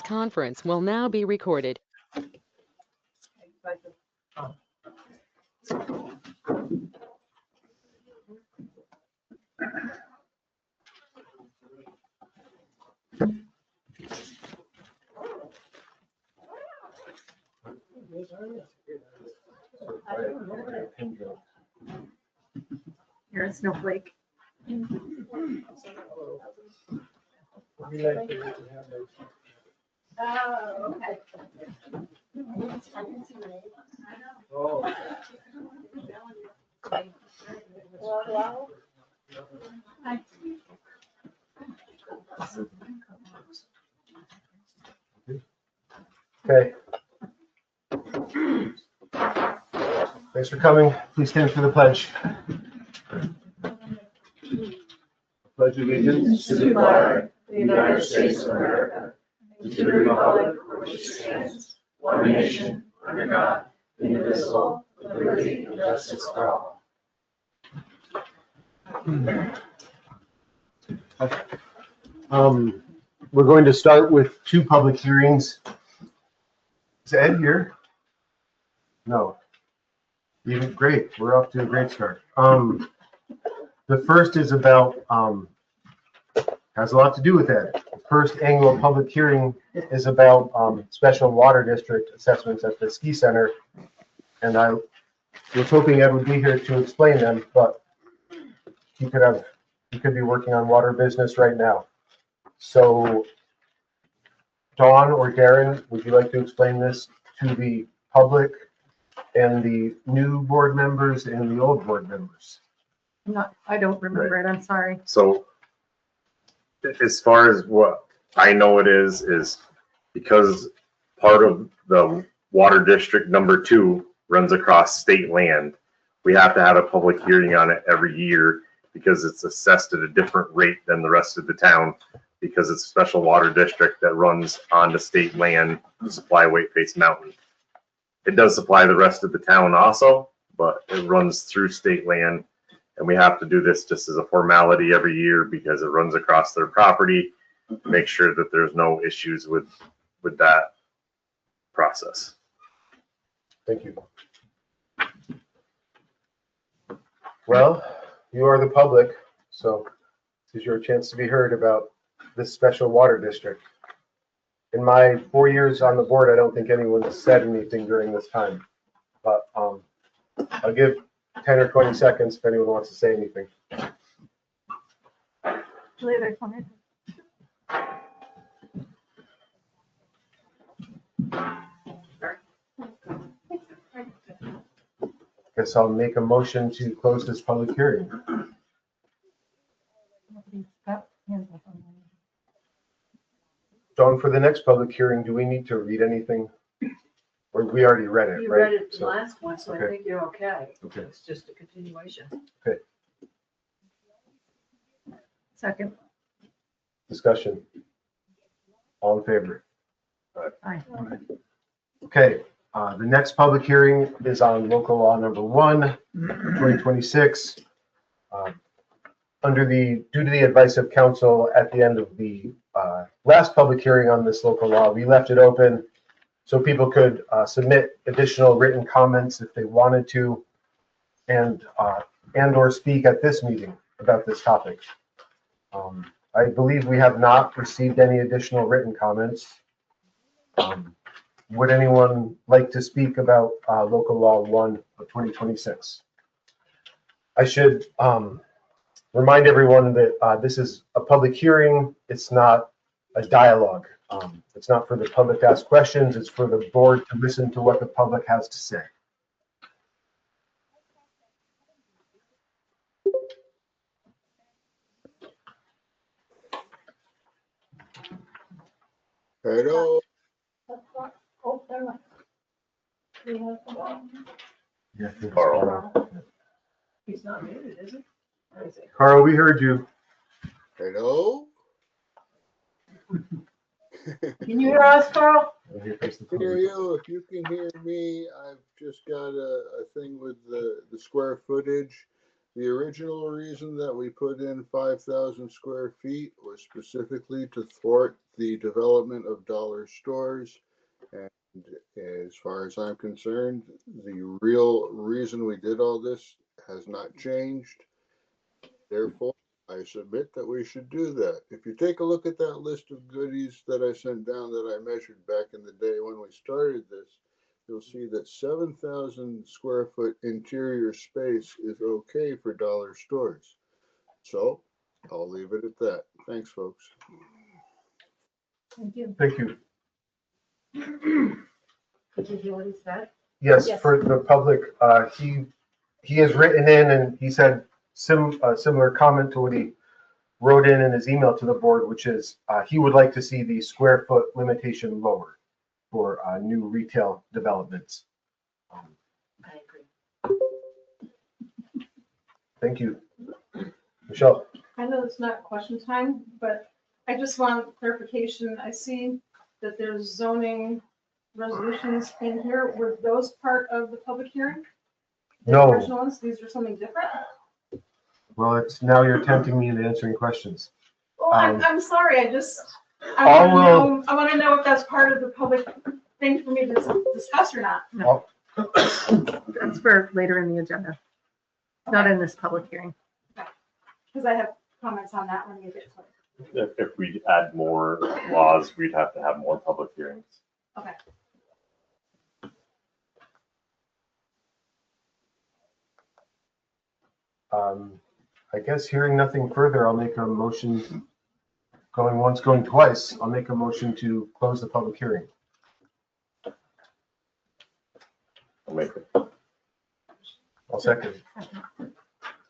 Conference will now be recorded. You're a snowflake. Oh, okay. Hello. Hi. Okay. Thanks for coming. Please stand for the pledge. Pledge allegiance to the flag of the United States of America, and to the republic for which it stands, one nation, under God, indivisible, with liberty and justice for all. We're going to start with two public hearings. Is Ed here? No. Even great. We're off to a great start. The first is about has a lot to do with Ed. The first annual public hearing is about special water district assessments at the ski center, and I was hoping Ed would be here to explain them, but he could be working on water business right now. So, Dawn or Darren, would you like to explain this to the public and the new board members and the old board members? I don't remember it, I'm sorry. So as far as what I know it is because part of the water district number 2 runs across state land, we have to have a public hearing on it every year because it's assessed at a different rate than the rest of the town because it's a special water district that runs onto state land to supply Whiteface Mountain. It does supply the rest of the town also, but it runs through state land. And we have to do this just as a formality every year because it runs across their property to make sure that there's no issues with that process. Thank you. Well, you are the public, so this is your chance to be heard about this special water district. In my 4 years on the board, I don't think anyone has said anything during this time, but I'll give 10 or 20 seconds if anyone wants to say anything. Guess I'll make a motion to close this public hearing. Dawn, for the next public hearing, do we need to read anything? Or we already read it, You right? read it the So- last one, so I okay. think you're okay. Okay. It's just a continuation. Second. Discussion. All in favor? Aye. Okay, the next public hearing is on local law number 1, 2026. Due to the advice of council at the end of the last public hearing on this local law, we left it open so people could submit additional written comments if they wanted to, and or speak at this meeting about this topic. I believe we have not received any additional written comments. Would anyone like to speak about local law 1 of 2026? I should remind everyone that this is a public hearing. It's not a dialogue. It's not for the public to ask questions. It's for the board to listen to what the public has to say. Hello. Yeah, Carl. He's not muted, is he? Or is he? Carl, we heard you. Hello. Can you hear us, Carl? Hear you. If you can hear me, I've just got a thing with the square footage. The original reason that we put in 5,000 square feet was specifically to thwart the development of dollar stores. And as far as I'm concerned, the real reason we did all this has not changed. Therefore, I submit that we should do that. If you take a look at that list of goodies that I sent down that I measured back in the day when we started this, you'll see that 7,000 square foot interior space is okay for dollar stores. So I'll leave it at that. Thanks, folks. Thank you. Thank you. Did you already said? Yes, Yes. for the public, he has written in and he said similar comment to what he wrote in his email to the board, which is he would like to see the square foot limitation lowered for new retail developments. I agree. Thank you. Michelle? I know it's not question time, but I just want clarification. I see that there's zoning resolutions in here. Were those part of the public hearing? The No. original ones, these are something different? Well, it's now you're tempting me into answering questions. Well, I'm sorry, I All want to know if that's part of the public thing for me to discuss or not. No. That's for later in the agenda. Not in this public hearing. Because I have comments on that when we get to it. If we add more laws, we'd have to have more public hearings. Okay. I guess hearing nothing further, I'll make a motion, going once, going twice, I'll make a motion to close the public hearing. I'll make it. I'll second.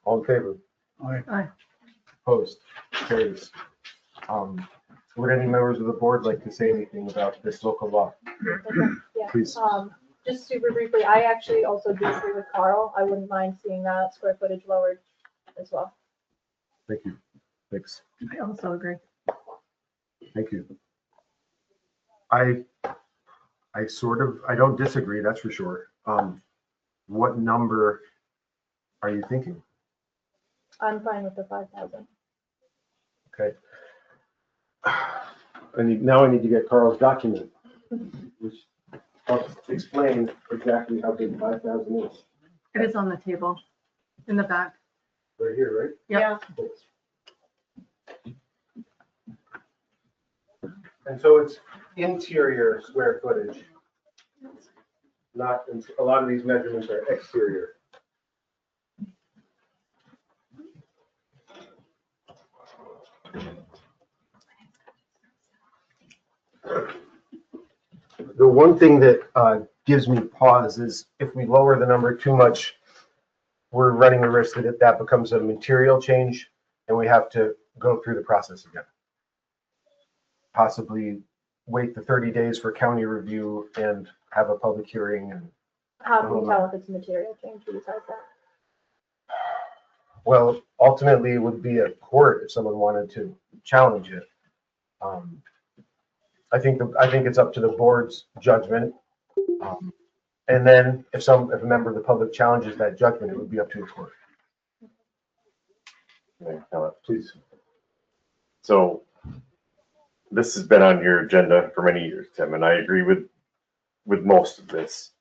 All in favor? Aye. Opposed? Carries. Would any members of the board like to say anything about this local law? Yeah. Please. Just super briefly, I actually also do agree with Carl. I wouldn't mind seeing that square footage lowered as well. Thank you. Thanks. I also agree. Thank you. I don't disagree, that's for sure. What number are you thinking? I'm fine with the 5,000. Okay. Now I need to get Carl's document, which helps explain exactly how big 5,000 is. It is on the table in the back. Right here, right? Yep. Thanks. And so it's interior square footage. Not, a lot of these measurements are exterior. The one thing that gives me pause is if we lower the number too much, we're running the risk that that becomes a material change and we have to go through the process again. Possibly wait the 30 days for county review and have a public hearing. And How can you tell if it's a material change besides that? well, ultimately it would be a court if someone wanted to challenge it. I think it's up to the board's judgment. And then if a member of the public challenges that judgment, it would be up to the court. Please. So this has been on your agenda for many years, Tim, and I agree with most of this.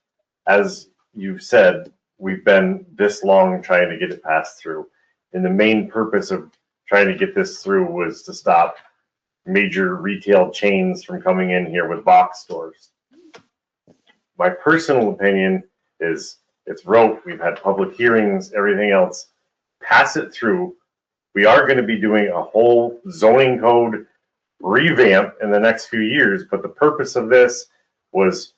As you've said, we've been this long trying to get it passed through. And the main purpose of trying to get this through was to stop major retail chains from coming in here with box stores. My personal opinion is it's rote. We've had public hearings, everything else. Pass it through. We are going to be doing a whole zoning code revamp in the next few years, but the purpose of this was,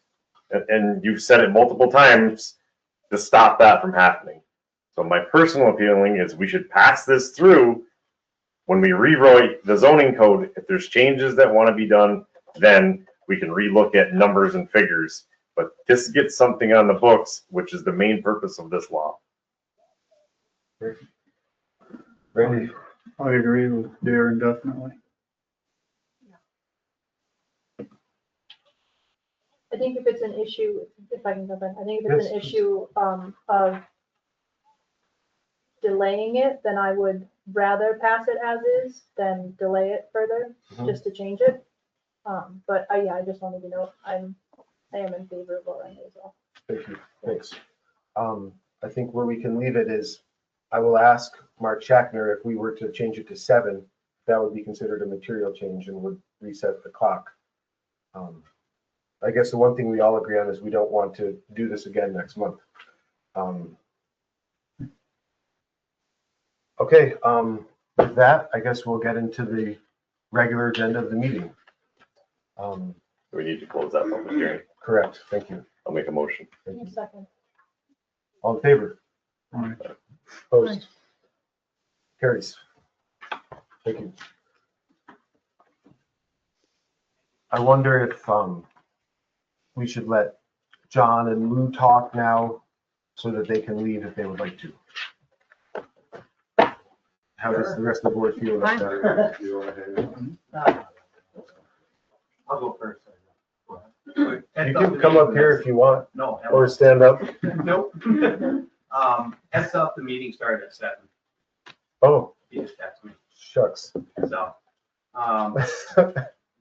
and you've said it multiple times, to stop that from happening. So my personal feeling is we should pass this through. When we rewrite the zoning code, if there's changes that want to be done, then we can relook at numbers and figures. But this gets something on the books, which is the main purpose of this law. Randy? I agree with Darren, definitely. I think if it's an issue, if I can jump in, I think if it's an issue of delaying it, then I would rather pass it as is than delay it further, Mhm. just to change it. But I just wanted to know, I am in favor of lowering it as well. Thank you, thanks. I think where we can leave it is, I will ask Mark Shackner if we were to change it to 7, that would be considered a material change and would reset the clock. I guess the one thing we all agree on is we don't want to do this again next month. Okay, with that, I guess we'll get into the regular agenda of the meeting. We need to close that public hearing. Correct, thank you. I'll make a motion. Thank you. Second. All in favor? Aye. Opposed? Carries. Thank you. I wonder if we should let John and Lou talk now so that they can leave if they would like to. How does the rest of the board feel about that? I'll go first. You can come up here if you want, No. or stand up. Nope. Heads up, the meeting started at 7. Oh, He just texted me, shucks. so.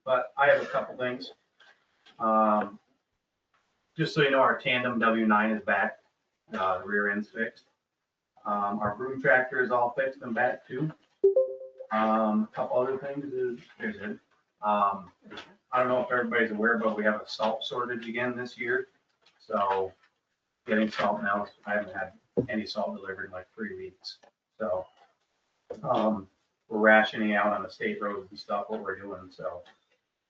But I have a couple things. Just so you know, our tandem W9 is back. The rear end's fixed. Our broom tractor is all fixed and back too. A couple other things is, I don't know if everybody's aware, but we have a salt shortage again this year. So getting salt now, I haven't had any salt delivered in like 3 weeks. So we're rationing out on the state roads and stuff, what we're doing. So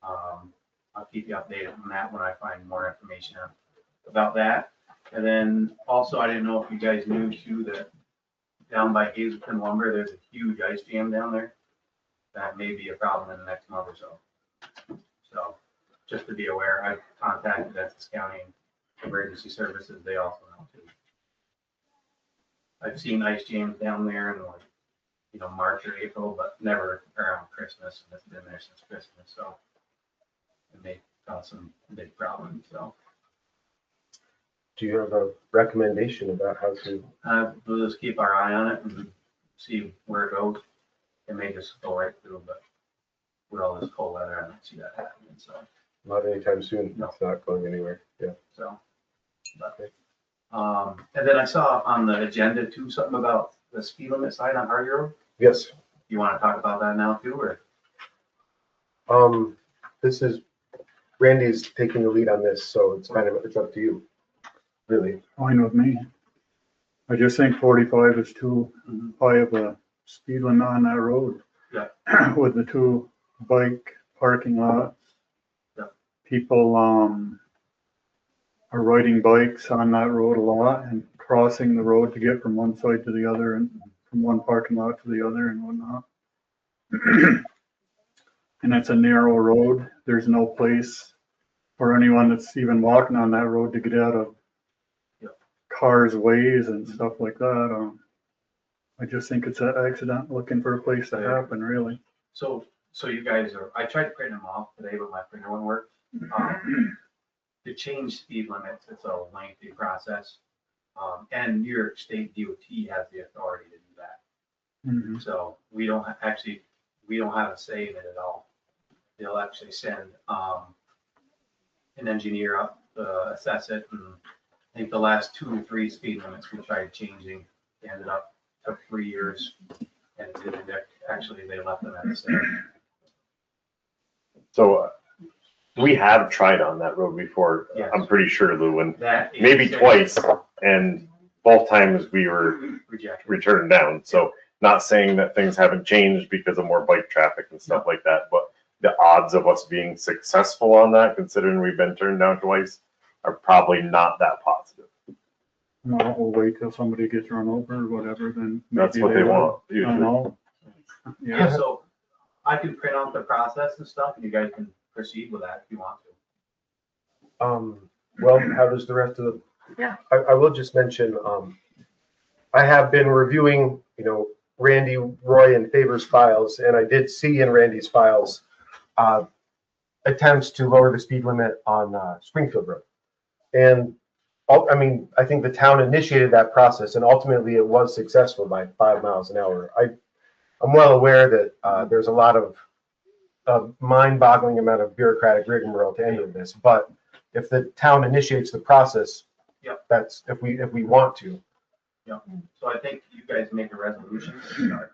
I'll keep you updated on that when I find more information out about that. And then also, I didn't know if you guys knew too that down by Hazelton Lumber, there's a huge ice jam down there. That may be a problem in the next month or so. So just to be aware, I've contacted Essex County Emergency Services. They also know too. I've seen ice jams down there in like, March or April, but never around Christmas. And it's been there since Christmas. So it may cause some big problems. So. Do you have a recommendation about how to? We'll just keep our eye on it and see where it goes. It may just go right through, but with all this cold weather, I don't see that happening, so. Not anytime soon. No. It's not going anywhere. Yeah. So. But, and then I saw on the agenda too, something about the speed limit sign on Hardy Road. Yes. You want to talk about that now too, or? This is, Randy's taking the lead on this, so it's it's up to you, really. Fine with me. I just think 45 is too high of a speed limit on that road. Yeah. With the 2 bike parking lots. Yeah. People, are riding bikes on that road a lot and crossing the road to get from one side to the other and from one parking lot to the other and whatnot. And it's a narrow road. There's no place for anyone that's even walking on that road to get out of cars' ways and stuff like that. I just think it's an accident looking for a place to happen, really. So you guys I tried printing them off today, but my printer wouldn't work. To change speed limits, it's a lengthy process. And New York State DOT has the authority to do that. Mhm. So we don't have a say in it at all. They'll actually send an engineer up to assess it. And I think the last 2 or 3 speed limits we tried changing ended up, took 3 years. And it didn't, actually, they left them at the same. So we have tried on that road before. Yes. I'm pretty sure, Lou, and That is- maybe twice, and both times we were Rejected. returned down. So not saying that things haven't changed because of more bike traffic and stuff like that, but the odds of us being successful on that, considering we've been turned down twice, are probably not that positive. No, we'll wait till somebody gets run over or whatever, then. That's maybe what they will. want I usually. know. Yeah, Yeah, so I can print out the process and stuff, and you guys can proceed with that if you want to. Well, how does the rest of the? Yeah. I will just mention, I have been reviewing, Randy, Roy, and Faber's files, and I did see in Randy's files attempts to lower the speed limit on Springfield Road. And I mean, I think the town initiated that process and ultimately it was successful by 5 miles an hour. I'm well aware that there's a lot of mind-boggling amount of bureaucratic rigmarole to any of this, but if the town initiates the process, Yep. that's if we want to. Yeah, so I think you guys make a resolution to start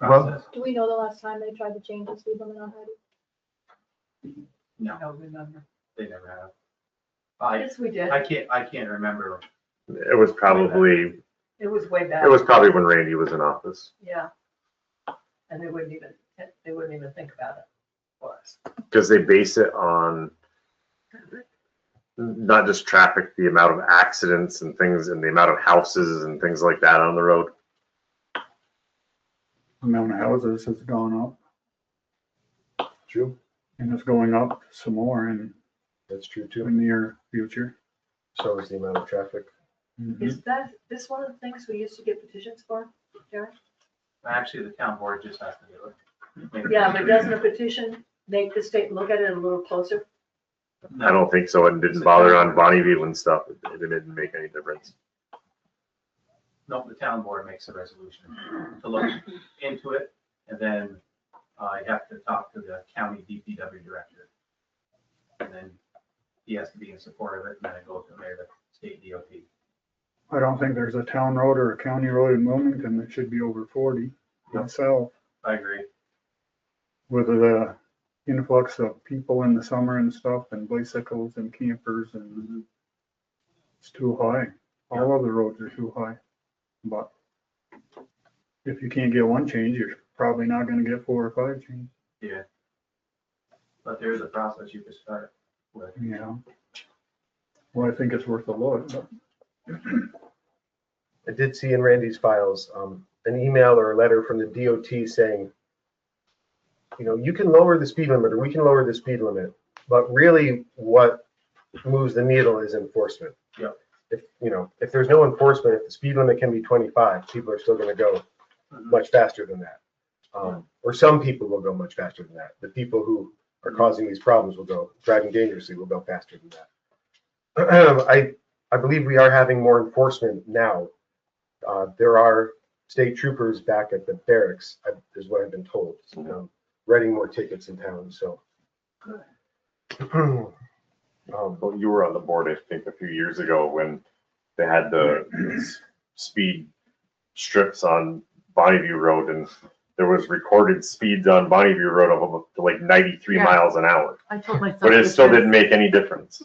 that Well- process. Do we know the last time they tried to change the speed limit on Hardy? No, I don't remember. they never have. I Yes, we did. I can't remember. It was probably, It was way back. it was probably when Randy was in office, Yeah. And they wouldn't even think about it for us. because they base it on not just traffic, the amount of accidents and things and the amount of houses and things like that on the road. Amount of houses has gone up True. and it's going up some more in That's true the too. near future. So is the amount of traffic. Mhm. Is this one of the things we used to get petitions for, Derek? Actually, the town board just has to do it. Maybe- Yeah, but doesn't a petition make the state look at it a little closer? I don't think so. It didn't bother on Bonneville and stuff. It didn't make any difference. No, the town board makes a resolution to look into it, and then you have to talk to the county DPW director. And then he has to be in support of it, and then it goes to the mayor, the state DOT. I don't think there's a town road or a county road in Wilmington that should be over 40 myself. I agree. With the influx of people in the summer and stuff and bicycles and campers and it's too high. All of the roads are too high. But if you can't get one change, you're probably not gonna get 4 or 5 change. Yeah. But there's a process you could start with. Yeah. Well, I think it's worth a look, but I did see in Randy's files, an email or a letter from the DOT saying, you know, you can lower the speed limit or we can lower the speed limit, but really what moves the needle is enforcement. Yep. If there's no enforcement, if the speed limit can be 25, people are still gonna go much faster than that. Or some people will go much faster than that. The people who are causing these problems will go, driving dangerously will go faster than that. I believe we are having more enforcement now. There are state troopers back at the barracks, is what I've been told, writing more tickets in town, so. Well, you were on the board, I think, a few years ago when they had the speed strips on Bonneville Road, and there was recorded speeds on Bonneville Road of up to like 93 Yeah. miles an hour. I told myself. But it still didn't make any difference.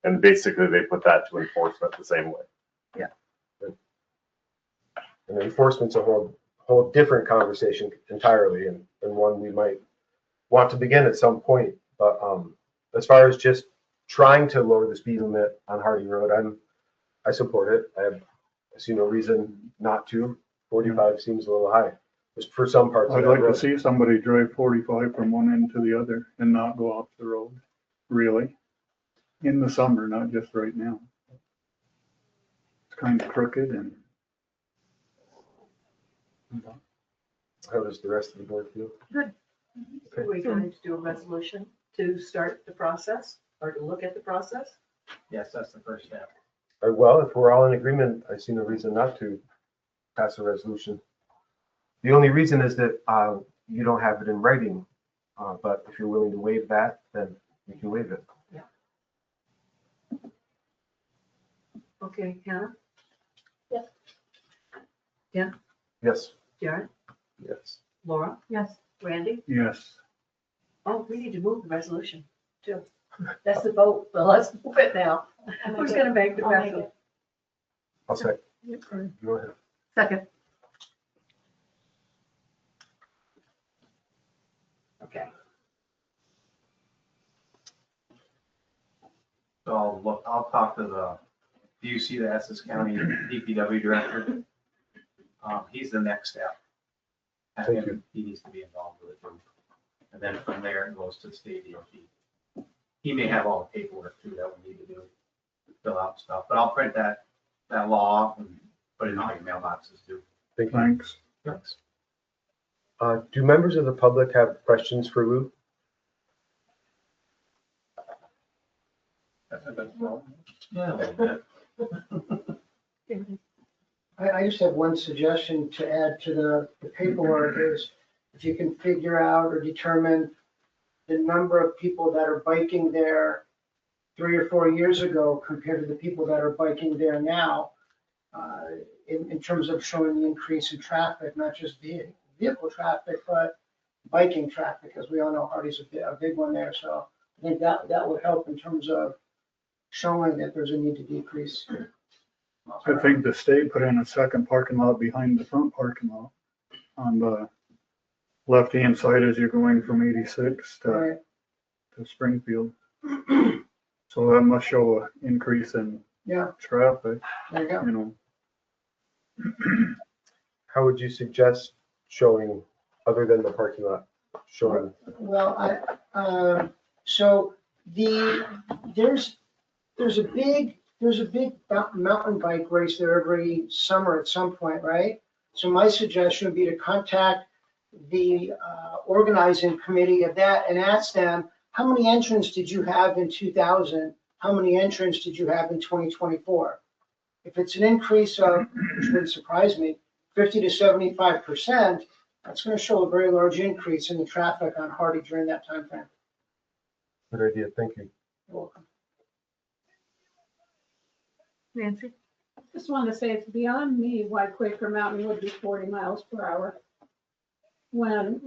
And basically, they put that to enforcement the same way. And enforcement's a whole different conversation entirely, and one we might want to begin at some point. But as far as just trying to lower the speed limit on Hardy Road, I support it. I see no reason not to. 45 seems a little high, just for some parts of I'd that like to road. see somebody drive 45 from one end to the other and not go off the road, really. In the summer, not just right now. It's kind of crooked and. How does the rest of the board feel? Are we going to do a resolution to start the process or to look at the process? Yes, that's the first step. Well, if we're all in agreement, I see no reason not to pass a resolution. The only reason is that you don't have it in writing, but if you're willing to waive that, then you can waive it. Okay, Hannah? Yes. Jared? Yes. Laura? Yes. Randy? Yes, Oh, we need to move the resolution too. That's the vote, but let's move it now. Who's gonna make the I'll make resolution? it. I'll second. Go ahead. Second. Okay. So I'll talk to do you see the Essex County DPW director? He's the next step. And Thank you. he needs to be involved with it too. And then from there, it goes to the state DOT. He may have all the paperwork too that we need to do, fill out stuff, but I'll print that law off and put it in all your mailboxes too. Thank you. thanks. Thanks. Do members of the public have questions for Lou? Yeah, a little bit. I just have one suggestion to add to the paperwork is if you can figure out or determine the number of people that are biking there 3 or 4 years ago compared to the people that are biking there now, in terms of showing the increase in traffic, not just vehicle traffic, but biking traffic, as we all know Hardy's a big one there. So I think that would help in terms of showing that there's a need to decrease. I think the state put in a second parking lot behind the front parking lot on the left-hand side as you're going from 86 Right. to Springfield. So that must show an increase in Yeah, traffic, there you go. you know. How would you suggest showing, other than the parking lot, showing? Well, so there's a big mountain bike race there every summer at some point, right? So my suggestion would be to contact the organizing committee of that and ask them, how many entrants did you have in 2000? How many entrants did you have in 2024? If it's an increase of, which wouldn't surprise me, 50 to 75%, that's going to show a very large increase in the traffic on Hardy during that time frame. Good idea, thank you. You're welcome. Nancy? Just wanted to say it's beyond me why Quaker Mountain would be 40 miles per hour. When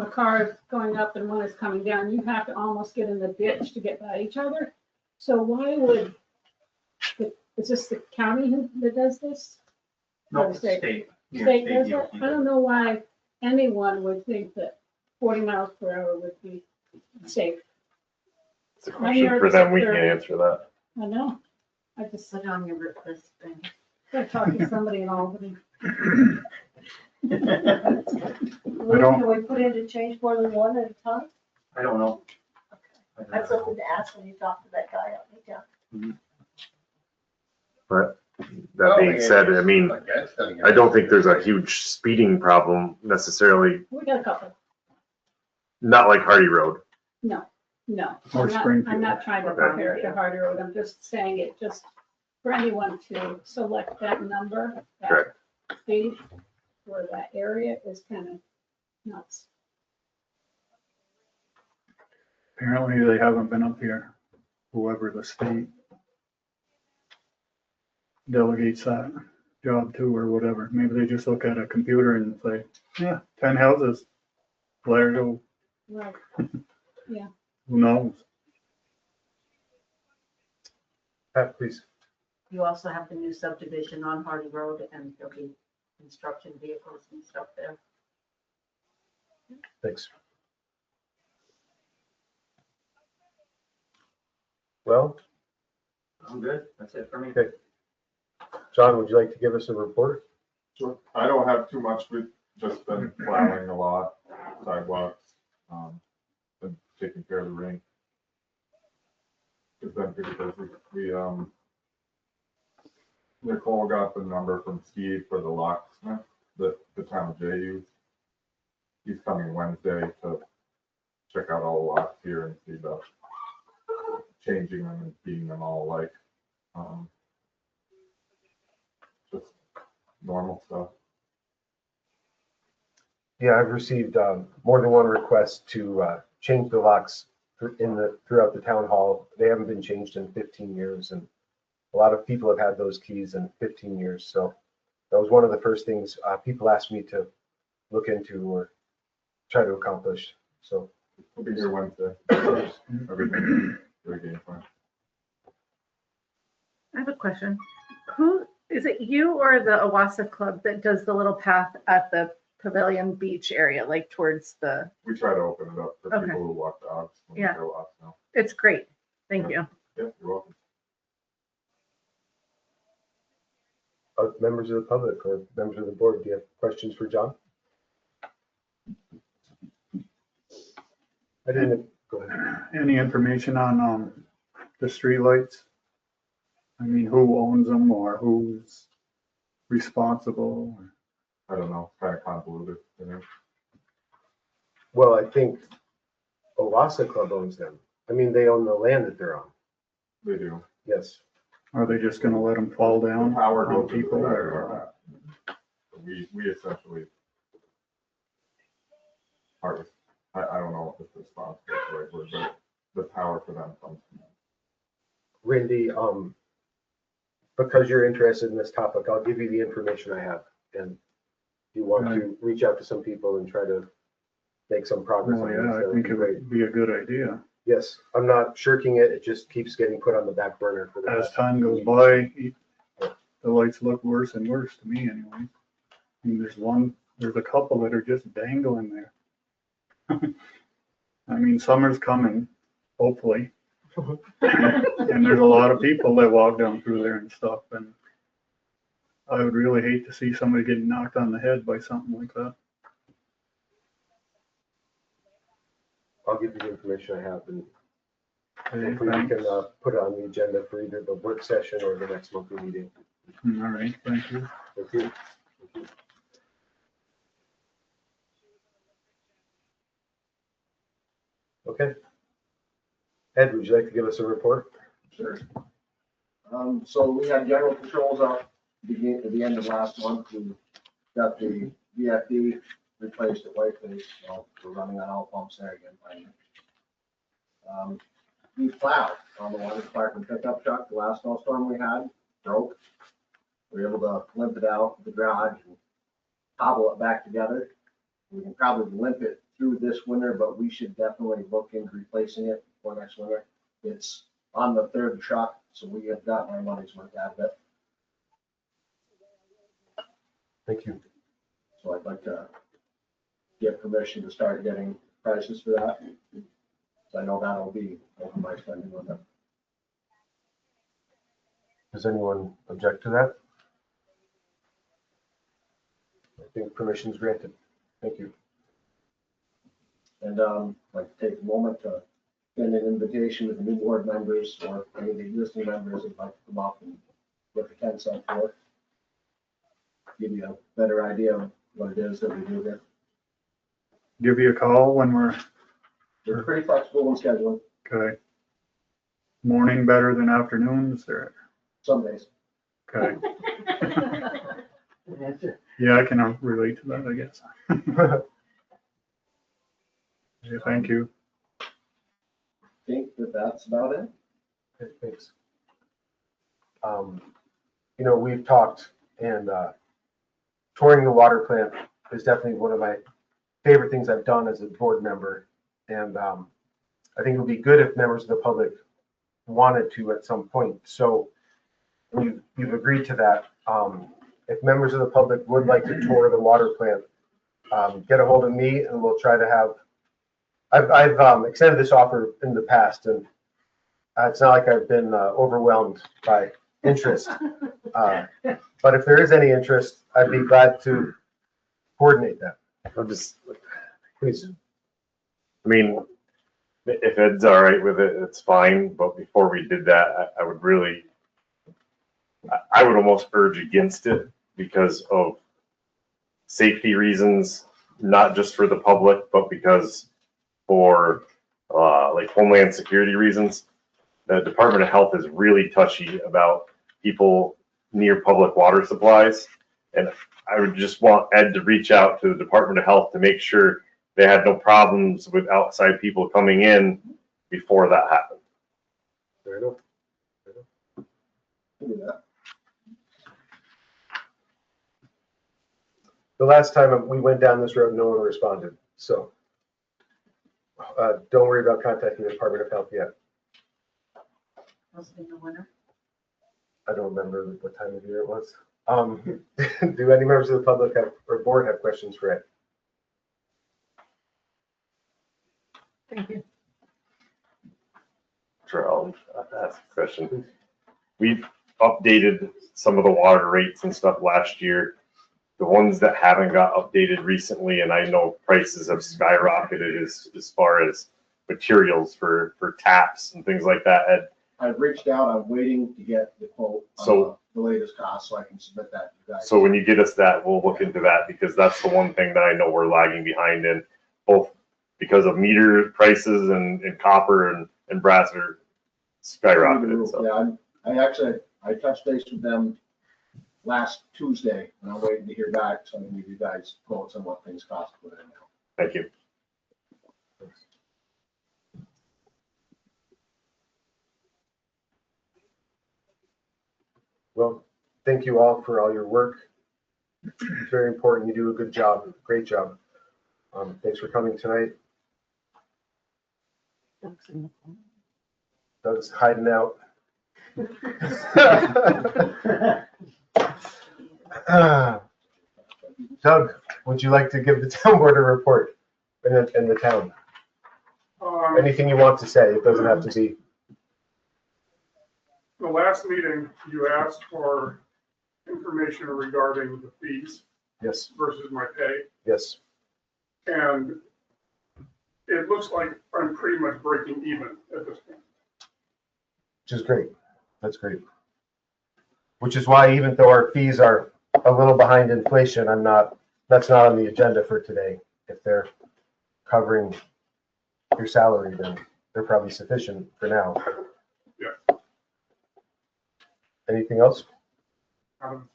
a car is going up and one is coming down, you have to almost get in the ditch to get by each other. So why would, is this the county that does this? No, Or the the state. Yeah, State state does it? DOT. I don't know why anyone would think that 40 miles per hour would be safe. It's a question for them, we can't answer that. I know. I just Put on your request thing. gotta talk to somebody in Albany. Can we put in to change more than one at a time? I don't know. That's something to ask when you talk to that guy out in town. But that being said, I mean, I don't think there's a huge speeding problem necessarily, We got a couple. not like Hardy Road. No. Or I'm Springfield. not trying to compare it to Harder Road. I'm just saying it just for anyone to select that number, that Correct. speed for that area is kind of nuts. Apparently they haven't been up here, whoever the state delegates that job to or whatever. Maybe they just look at a computer and say, yeah, 10 houses, there go, Right. who knows? Pat, please. You also have the new subdivision on Hardy Road and there'll be construction vehicles and stuff there. Thanks. Well, I'm good. That's it for me. okay. John, would you like to give us a report? Sure. I don't have too much. We've just been plowing a lot, sidewalks, been taking care of the rink. It's been pretty busy. Nicole got the number from Steve for the locksmith that the town of Jay used. He's coming Wednesday to check out all the locks here and see about changing them and feeding them all alike. Just normal stuff. Yeah, I've received more than one request to change the locks throughout the town hall. They haven't been changed in 15 years, and a lot of people have had those keys in 15 years. So that was one of the first things people asked me to look into or try to accomplish. So We'll be here Wednesday. Everything, very game plan. I have a question. Who, is it you or the Owasso Club that does the little path at the Pavilion Beach area, like towards the, We try to open it up for Okay. people who walk dogs. When Yeah. they go out now. it's great. Thank you. Yeah, you're welcome. members of the public or members of the board, do you have questions for John? I didn't, go ahead. Any information on the streetlights? I mean, who owns them or who's responsible? I don't know, kind of convoluted, you know. Well, I think Owasso Club owns them. I mean, they own the land that they're on. They do. Yes. Are they just gonna let them fall down Power on goes to the people? provider on that. We essentially harvest, I don't know if it's responsible, is the right word, but the power for them comes from them. Randy, because you're interested in this topic, I'll give you the information I have. And if you want to reach out to some people and try to make some progress Oh, on yeah, this, that I would think be it great. would be a good idea. Yes, I'm not shirking it. It just keeps getting put on the back burner for the As past time goes week. by, the lights look worse and worse to me anyway. And there's a couple that are just dangling there. I mean, summer's coming, hopefully. And there's a lot of people that walk down through there and stuff, and I would really hate to see somebody getting knocked on the head by something like that. I'll give you the information I have, and Okay, hopefully we thanks. can put it on the agenda for either the work session or the next monthly meeting. All right, thank you. Thank you. Thank you. Okay. Ed, would you like to give us a report? Sure. So we had general controls out at the end of last month. We got the VFD replaced at Whiteface, so we're running on all pumps there again finally. We plowed on the water department pickup truck. The last snowstorm we had broke. We were able to limp it out of the garage and cobble it back together. We can probably limp it through this winter, but we should definitely look into replacing it for next winter. It's on the third truck, so we have got our money's worth out of it. Thank you. So I'd like to get permission to start getting prices for that. So I know that'll be over my spending limit. Does anyone object to that? I think permission is granted. Thank you. And I'd like to take a moment to send an invitation to the new board members or any of the existing members who'd like to come up and look at 10 cent for. Give you a better idea of what it is that we do here. Give you a call when we're, We're pretty flexible in scheduling okay. Morning better than afternoons or, some days. okay. Yeah, I can relate to that, I guess. Yeah, thank you. I think that that's about it. Okay, thanks. We've talked, and touring the water plant is definitely one of my favorite things I've done as a board member. And I think it would be good if members of the public wanted to at some point. So you've agreed to that. If members of the public would like to tour the water plant, get a hold of me and we'll try to have, I've extended this offer in the past, and it's not like I've been overwhelmed by interest. But if there is any interest, I'd be glad to coordinate that. I'm just, Please. I mean, if Ed's all right with it, it's fine, but before we did that, I would really, I would almost urge against it because of safety reasons, not just for the public, but because for like Homeland Security reasons. The Department of Health is really touchy about people near public water supplies. And I would just want Ed to reach out to the Department of Health to make sure they had no problems with outside people coming in before that happened. Fair enough. We'll do that. The last time we went down this road, no one responded. So don't worry about contacting the Department of Health yet. Was it in the winter? I don't remember what time of year it was. Do any members of the public or board have questions for Ed? Thank you. Sure, I'll ask a question. We've updated some of the water rates and stuff last year. The ones that haven't got updated recently, and I know prices have skyrocketed as far as materials for taps and things like that. Ed, I've reached out, I'm waiting to get the quote on So- the latest cost so I can submit that to you guys. so when you get us that, we'll look into that because that's the one thing that I know we're lagging behind in, both because of meter prices and copper and brass are skyrocketed, so. Yeah, I touched base with them last Tuesday, and I'm waiting to hear back, so I'm gonna give you guys quotes on what things cost to put in now. Thank you. Well, thank you all for all your work. It's very important. You do a good job, great job. Thanks for coming tonight. Doug's hiding out. Doug, would you like to give the town board a report in the town? Anything you want to say, it doesn't have to be. The last meeting, you asked for information regarding the fees. Yes. Versus my pay. Yes. And it looks like I'm pretty much breaking even at this point. Which is great. That's great. Which is why even though our fees are a little behind inflation, that's not on the agenda for today. If they're covering your salary, then they're probably sufficient for now. Yeah. Anything else? Done.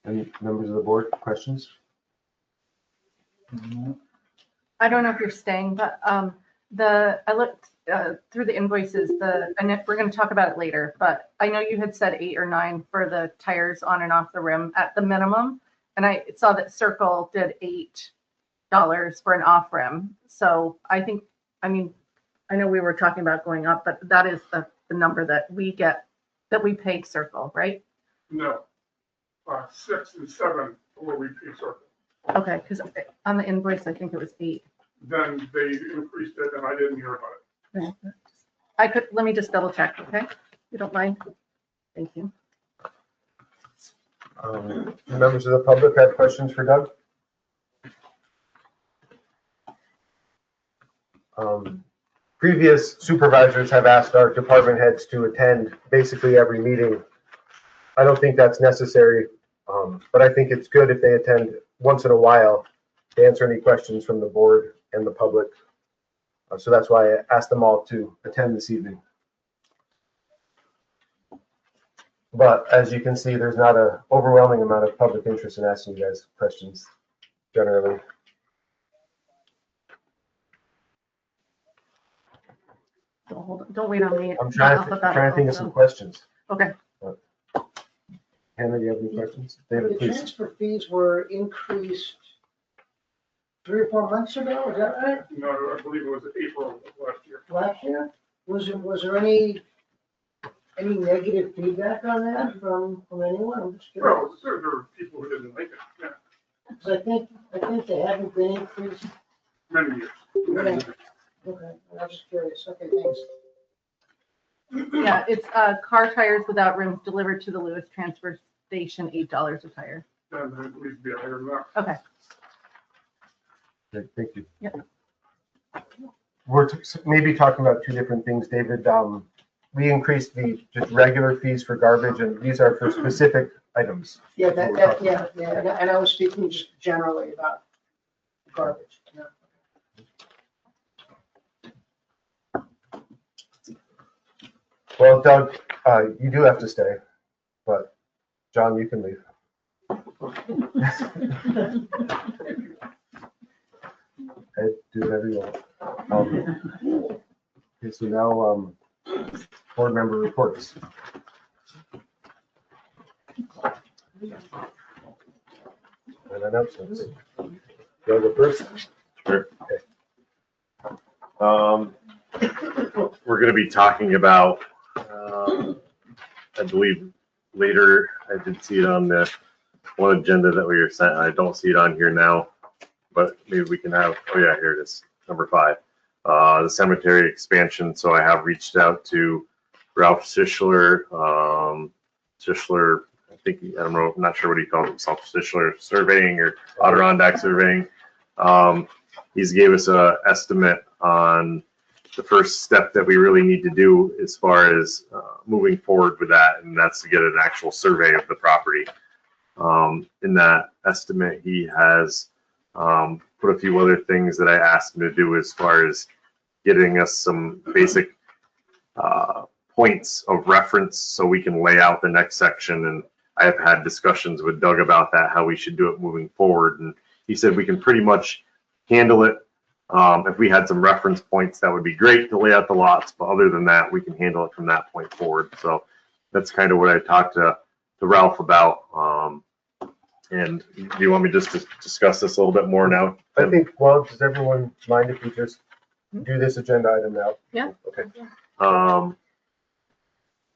Any members of the board, questions? I don't know if you're staying, but I looked through the invoices, and we're going to talk about it later, but I know you had said 8 or 9 for the tires on and off the rim at the minimum. And I saw that Circle did $8 for an off rim. So I know we were talking about going up, but that is the number that we pay Circle, right? No. 6 and 7 will we pay Circle. Okay, because on the invoice, I think it was 8. Then they increased it and I didn't hear about it. Let me just double check, okay? If you don't mind. Thank you. Members of the public have questions for Doug? Previous supervisors have asked our department heads to attend basically every meeting. I don't think that's necessary, but I think it's good if they attend once in a while to answer any questions from the board and the public. So that's why I asked them all to attend this evening. But as you can see, there's not an overwhelming amount of public interest in asking you guys questions generally. Don't wait on me. I'm trying to think of some questions. Okay. Hannah, do you have any questions? David, The please. transfer fees were increased 3 or 4 months ago, is that right? No, I believe it was April of last year. Last year? Was there any negative feedback on that from anyone? I'm just curious. Well, there were people who didn't like it, yeah, 'Cause I think they haven't been increased. many years. Okay, I'm just curious. Okay, thanks. Yeah, it's car tires without rims delivered to the Lewis transfer station, $8 a tire. Then it needs to be higher than that. Okay. Okay, thank you. Yep. We're maybe talking about 2 different things, David. We increased the just regular fees for garbage, and these are for specific items. Yeah, and I was speaking just generally about garbage. Yeah. Well, Doug, you do have to stay, but John, you can leave. Ed, do whatever you want. Okay, so now, board member reports. And announcements. You want to go first? Sure. We're going to be talking about, I believe later, I did see it on the one agenda that we were sent. I don't see it on here now, but maybe we can have, oh yeah, here it is, number 5. The cemetery expansion. So I have reached out to Ralph Sischler, I think, I don't know, I'm not sure what he calls himself, Sischler Surveying or Adirondack Surveying. He's gave us a estimate on the first step that we really need to do as far as moving forward with that, and that's to get an actual survey of the property. In that estimate, he has put a few other things that I asked him to do as far as getting us some basic points of reference so we can lay out the next section. And I have had discussions with Doug about that, how we should do it moving forward. And he said we can pretty much handle it. If we had some reference points, that would be great to lay out the lots. But other than that, we can handle it from that point forward. So that's kind of what I talked to Ralph about. And do you want me just to discuss this a little bit more now? I think, well, does everyone mind if we just do this agenda item now? Yeah. Okay.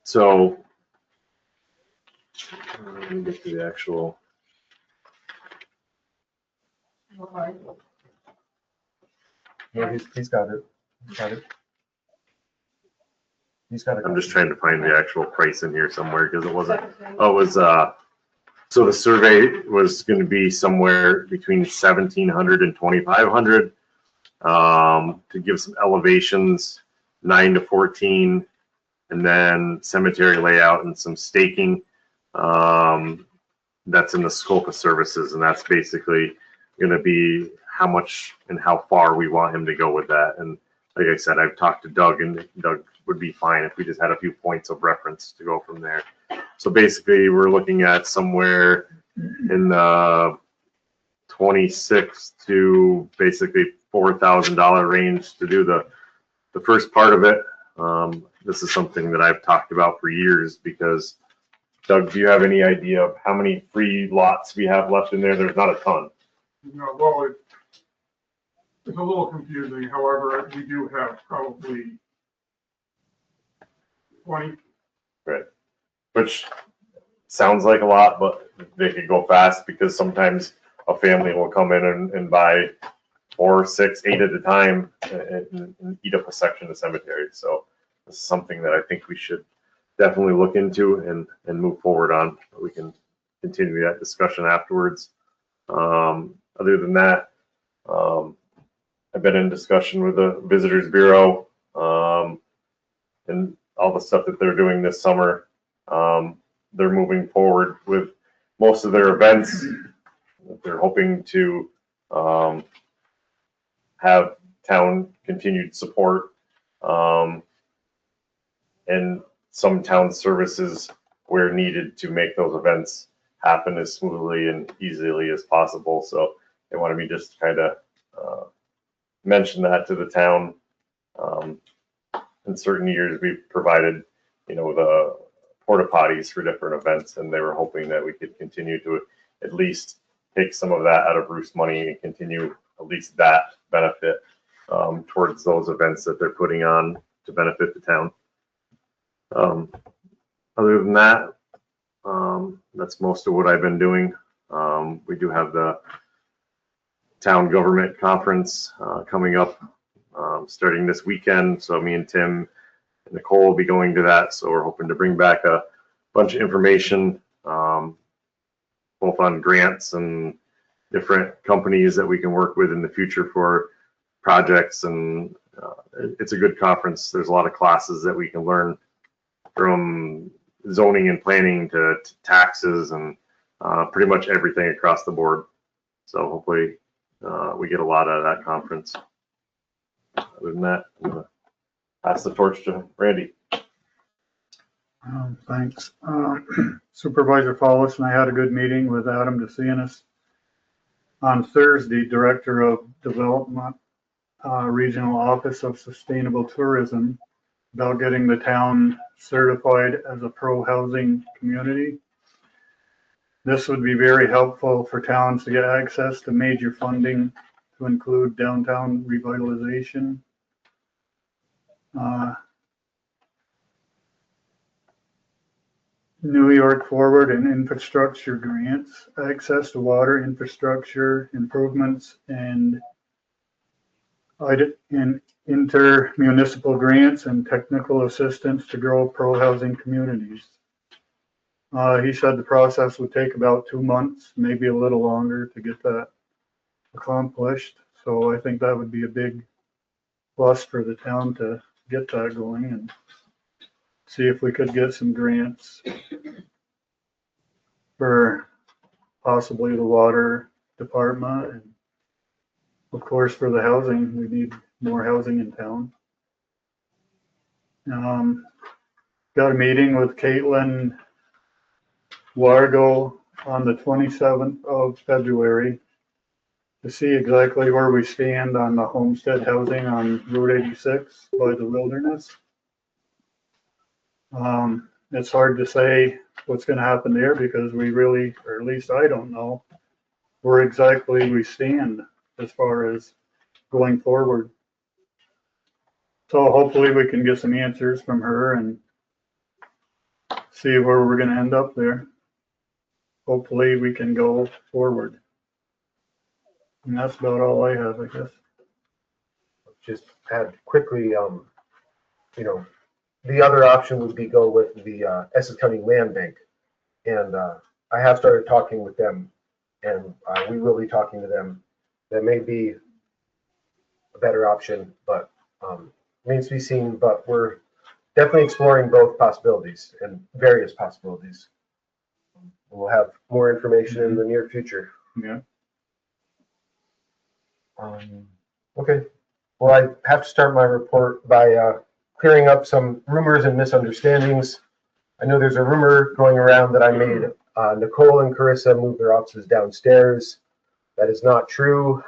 So let me get to the actual. Yeah, he's got it. He's got it. He's got it. I'm just trying to find the actual price in here somewhere because it wasn't. Oh, it was so the survey was going to be somewhere between 1,700 and 2,500 to give some elevations, 9 to 14, and then cemetery layout and some staking. That's in the scope of services, and that's basically going to be how much and how far we want him to go with that. And like I said, I've talked to Doug, and Doug would be fine if we just had a few points of reference to go from there. So basically, we're looking at somewhere in the 26 to basically $4,000 range to do the first part of it. This is something that I've talked about for years because, Doug, do you have any idea of how many free lots we have left in there? There's not a ton. No, well, it's a little confusing. However, we do have probably 20. Right. Which sounds like a lot, but they could go fast because sometimes a family will come in and buy 4, 6, 8 at a time and eat up a section of cemetery. So this is something that I think we should definitely look into and move forward on. We can continue that discussion afterwards. Other than that, I've been in discussion with the Visitors Bureau and all the stuff that they're doing this summer. They're moving forward with most of their events. They're hoping to have town continued support and some town services where needed to make those events happen as smoothly and easily as possible. So they wanted me just to kind of mention that to the town. In certain years, we've provided, the porta potties for different events, and they were hoping that we could continue to at least take some of that out of Bruce money and continue at least that benefit towards those events that they're putting on to benefit the town. Other than that, that's most of what I've been doing. We do have the town government conference coming up starting this weekend. So me and Tim and Nicole will be going to that. So we're hoping to bring back a bunch of information, both on grants and different companies that we can work with in the future for projects. And it's a good conference. There's a lot of classes that we can learn from zoning and planning to taxes and pretty much everything across the board. So hopefully we get a lot out of that conference. Other than that, I'm gonna pass the torch to Randy. Thanks. Supervisor Follis and I had a good meeting with Adam DeCianis on Thursday, Director of Development, Regional Office of Sustainable Tourism, about getting the town certified as a pro-housing community. This would be very helpful for towns to get access to major funding to include downtown revitalization. New York Forward and infrastructure grants, access to water infrastructure improvements, and intermunicipal grants and technical assistance to grow pro-housing communities. He said the process would take about 2 months, maybe a little longer to get that accomplished. So I think that would be a big plus for the town to get that going and see if we could get some grants for possibly the water department. And of course, for the housing, we need more housing in town. Got a meeting with Caitlin Largo on the 27th of February to see exactly where we stand on the homestead housing on Route 86 by the wilderness. It's hard to say what's going to happen there because we really, or at least I don't know, where exactly we stand as far as going forward. So hopefully we can get some answers from her and see where we're going to end up there. Hopefully we can go forward. And that's about all I have, I guess. Just add quickly, you know, the other option would be go with the Essex County Land Bank. And I have started talking with them, and we will be talking to them. That may be a better option, but remains to be seen. But we're definitely exploring both possibilities and various possibilities. We'll have more information in the near future. Yeah. Okay. Well, I have to start my report by clearing up some rumors and misunderstandings. I know there's a rumor going around that I made Nicole and Carissa move their offices downstairs. That is not true.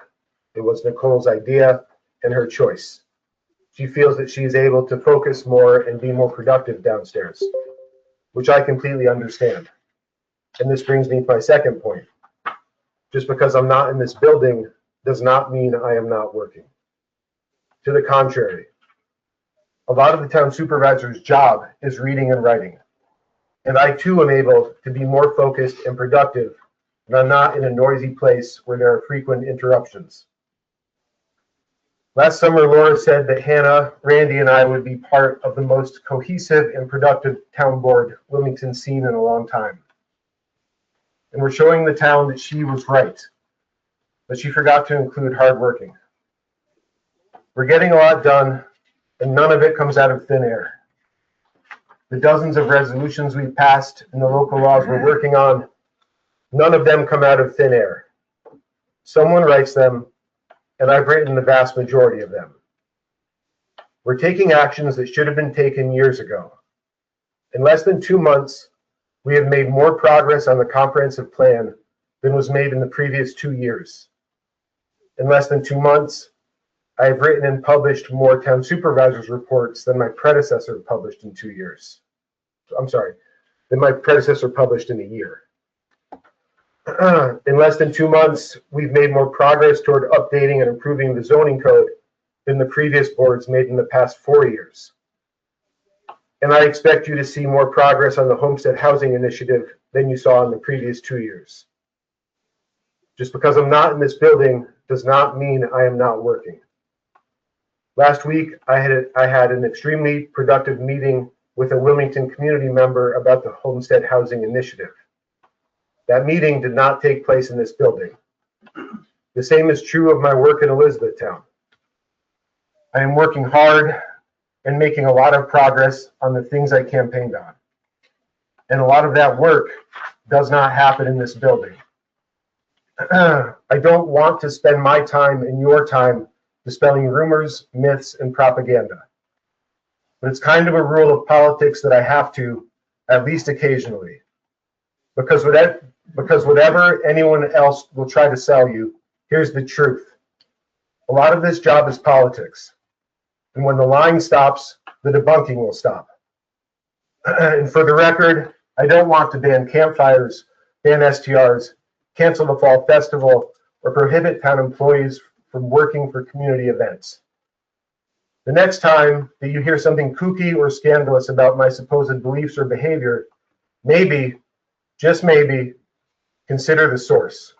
It was Nicole's idea and her choice. She feels that she is able to focus more and be more productive downstairs, which I completely understand. And this brings me to my second point. Just because I'm not in this building does not mean I am not working. To the contrary, a lot of the town supervisor's job is reading and writing. And I too am able to be more focused and productive when I'm not in a noisy place where there are frequent interruptions. Last summer, Laura said that Hannah, Randy, and I would be part of the most cohesive and productive town board Wilmington's seen in a long time. And we're showing the town that she was right, but she forgot to include hardworking. We're getting a lot done, and none of it comes out of thin air. The dozens of resolutions we've passed and the local laws we're working on, none of them come out of thin air. Someone writes them, and I've written the vast majority of them. We're taking actions that should have been taken years ago. In less than 2 months, we have made more progress on the comprehensive plan than was made in the previous 2 years. In less than 2 months, I have written and published more town supervisors' reports than my predecessor published in 2 years. I'm sorry, than my predecessor published in a year. In less than 2 months, we've made more progress toward updating and improving the zoning code than the previous boards made in the past 4 years. And I expect you to see more progress on the homestead housing initiative than you saw in the previous 2 years. Just because I'm not in this building does not mean I am not working. Last week, I had an extremely productive meeting with a Wilmington community member about the homestead housing initiative. That meeting did not take place in this building. The same is true of my work in Elizabethtown. I am working hard and making a lot of progress on the things I campaigned on. And a lot of that work does not happen in this building. I don't want to spend my time and your time dispelling rumors, myths, and propaganda. But it's kind of a rule of politics that I have to, at least occasionally. Because whatever anyone else will try to sell you, here's the truth. A lot of this job is politics. And when the lying stops, the debunking will stop. And for the record, I don't want to ban campfires, ban STRs, cancel the fall festival, or prohibit town employees from working for community events. The next time that you hear something kooky or scandalous about my supposed beliefs or behavior, maybe, just maybe, consider the source.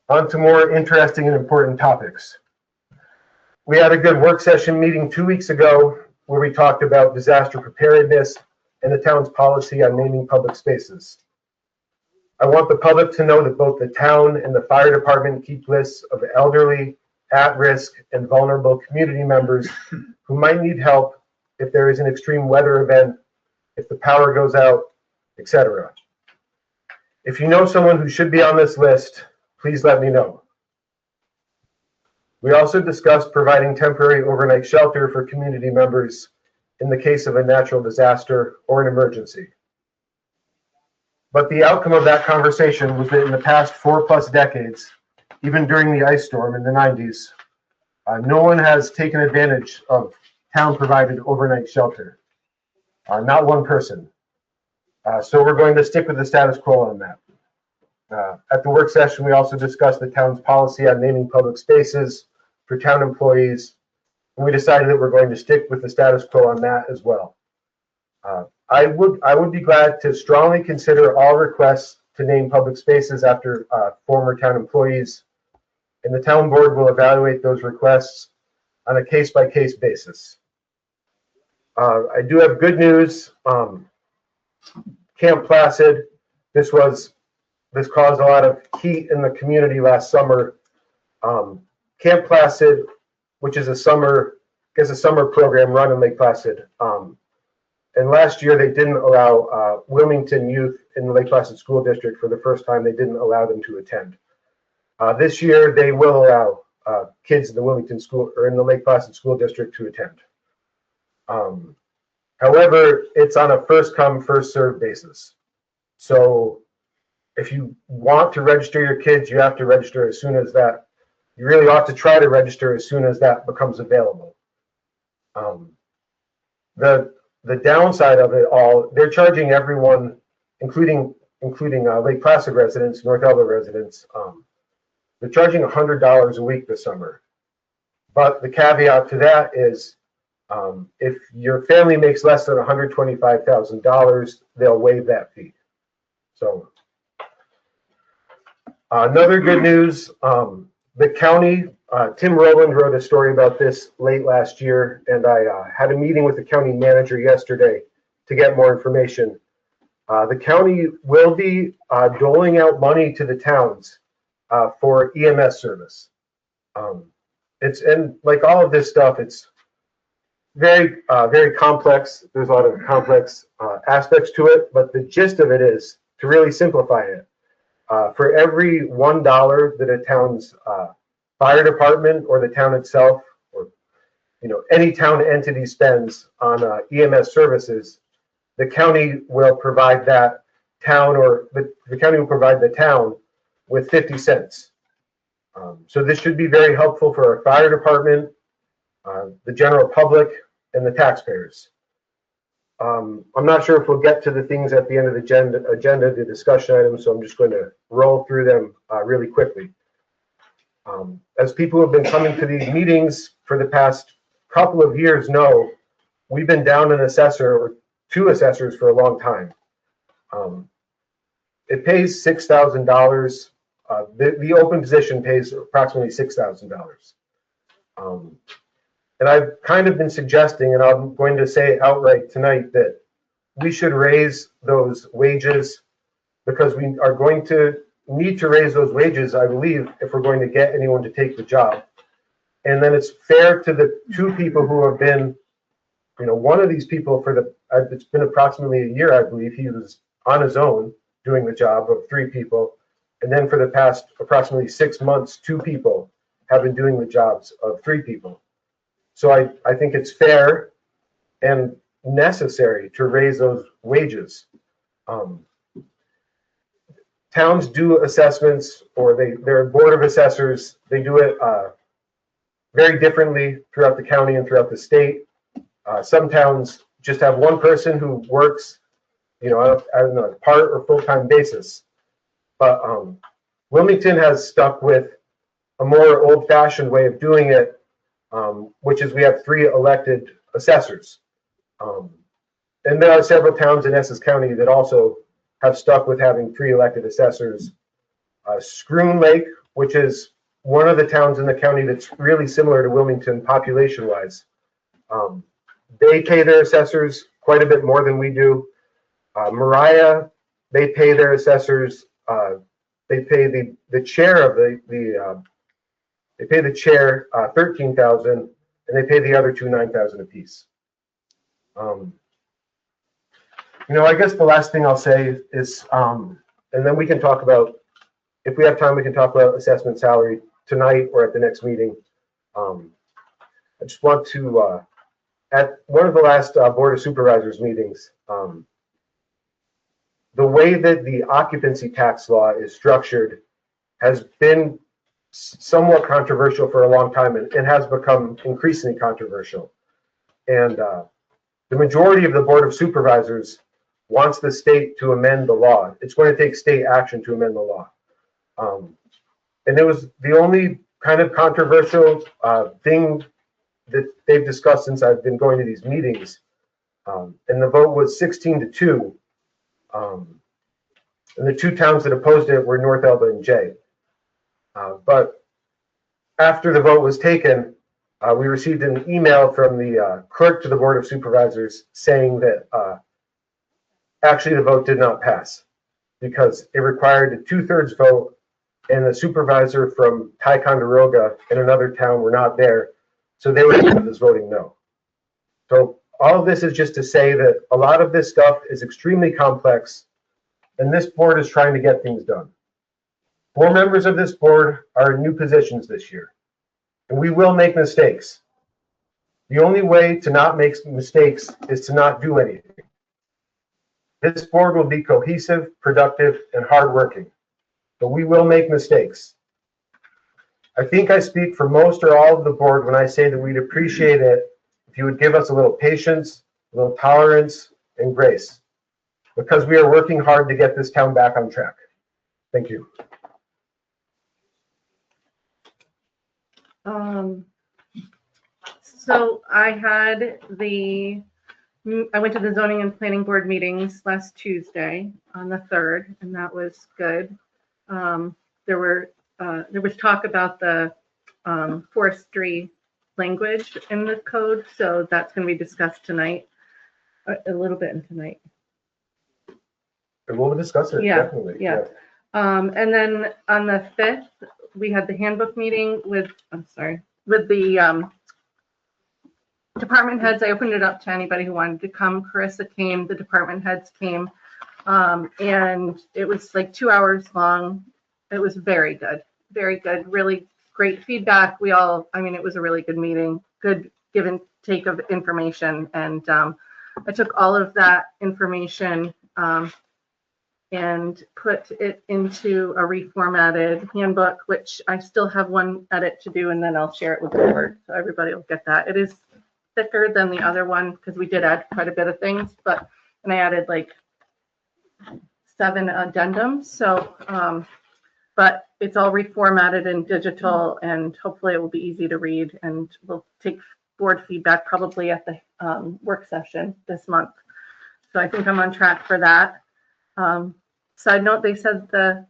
On to more interesting and important topics. We had a good work session meeting 2 weeks ago where we talked about disaster preparedness and the town's policy on naming public spaces. I want the public to know that both the town and the fire department keep lists of elderly, at-risk, and vulnerable community members who might need help if there is an extreme weather event, if the power goes out, etc. If you know someone who should be on this list, please let me know. We also discussed providing temporary overnight shelter for community members in the case of a natural disaster or an emergency. But the outcome of that conversation was that in the past 4+ decades, even during the ice storm in the 90s, no one has taken advantage of town-provided overnight shelter. Not one person. So we're going to stick with the status quo on that. At the work session, we also discussed the town's policy on naming public spaces for town employees, and we decided that we're going to stick with the status quo on that as well. I would be glad to strongly consider all requests to name public spaces after former town employees, and the town board will evaluate those requests on a case-by-case basis. I do have good news. Camp Placid, this caused a lot of heat in the community last summer. Camp Placid, which is a summer program run in Lake Placid. And last year they didn't allow Wilmington youth in the Lake Placid School District for the first time. They didn't allow them to attend. This year they will allow kids in the Wilmington school or in the Lake Placid School District to attend. However, it's on a first come, first served basis. So if you want to register your kids, you have to register as soon as that. You really ought to try to register as soon as that becomes available. The downside of it all, they're charging everyone, including Lake Placid residents, North Elba residents, they're charging $100 a week this summer. But the caveat to that is if your family makes less than $125,000, they'll waive that fee. So another good news, the county, Tim Rowland wrote a story about this late last year, and I had a meeting with the county manager yesterday to get more information. The county will be doling out money to the towns for EMS service. And like all of this stuff, it's very, very complex. There's a lot of complex aspects to it, but the gist of it is, to really simplify it, for every $1 that a town's fire department or the town itself, or any town entity spends on EMS services, the county will provide that town, or the county will provide the town with 50 cents. So this should be very helpful for our fire department, the general public, and the taxpayers. I'm not sure if we'll get to the things at the end of the agenda, the discussion items, so I'm just going to roll through them really quickly. As people who have been coming to these meetings for the past couple of years know, we've been down an assessor or two assessors for a long time. It pays $6,000. The open position pays approximately $6,000. And I've kind of been suggesting, and I'm going to say it outright tonight, that we should raise those wages, because we are going to need to raise those wages, I believe, if we're going to get anyone to take the job. And then it's fair to the two people who have been, one of these people it's been approximately a year, I believe, he was on his own doing the job of 3 people. And then for the past approximately 6 months, 2 people have been doing the jobs of 3 people. So I think it's fair and necessary to raise those wages. Towns do assessments, or their board of assessors, they do it very differently throughout the county and throughout the state. Some towns just have one person who works, on a part or full-time basis. But Wilmington has stuck with a more old-fashioned way of doing it, which is we have 3 elected assessors. And there are several towns in Essex County that also have stuck with having 3 elected assessors. Schroon Lake, which is one of the towns in the county that's really similar to Wilmington population-wise, they pay their assessors quite a bit more than we do. Mariah, they pay their assessors. They pay the chair of they pay the chair $13,000, and they pay the other 2 $9,000 apiece. I guess the last thing I'll say is, and then we can talk about, if we have time, we can talk about assessment salary tonight or at the next meeting. I just want to at one of the last Board of Supervisors meetings, the way that the occupancy tax law is structured has been somewhat controversial for a long time, and it has become increasingly controversial. And the majority of the Board of Supervisors wants the state to amend the law. It's going to take state action to amend the law. And it was the only kind of controversial thing that they've discussed since I've been going to these meetings. And the vote was 16-2. And the two towns that opposed it were North Elba and Jay. But after the vote was taken, we received an email from the clerk to the Board of Supervisors saying that actually the vote did not pass because it required a 2/3 vote, and the supervisor from Ticonderoga and another town were not there, so they were voting no. So all of this is just to say that a lot of this stuff is extremely complex, and this board is trying to get things done. 4 members of this board are in new positions this year, and we will make mistakes. The only way to not make mistakes is to not do anything. This board will be cohesive, productive, and hardworking, but we will make mistakes. I think I speak for most or all of the board when I say that we'd appreciate it if you would give us a little patience, a little tolerance, and grace, because we are working hard to get this town back on track. Thank you. So I went to the zoning and planning board meetings last Tuesday on the 3rd, and that was good. There was talk about the forestry language in the code, so that's going to be discussed tonight, a little bit in tonight. And we'll discuss it, Yeah, definitely. yeah. And then on the 5th, we had the handbook meeting with the department heads. I opened it up to anybody who wanted to come. Carissa came, the department heads came, and it was like 2 hours long. It was very good, really great feedback. It was a really good meeting, good give and take of information. And I took all of that information and put it into a reformatted handbook, which I still have one edit to do, and then I'll share it with the board, so everybody will get that. It is thicker than the other one because we did add quite a bit of things, and I added like 7 addendums. So, but it's all reformatted in digital, and hopefully it will be easy to read, and we'll take board feedback probably at the work session this month. So I think I'm on track for that. Side note, they said that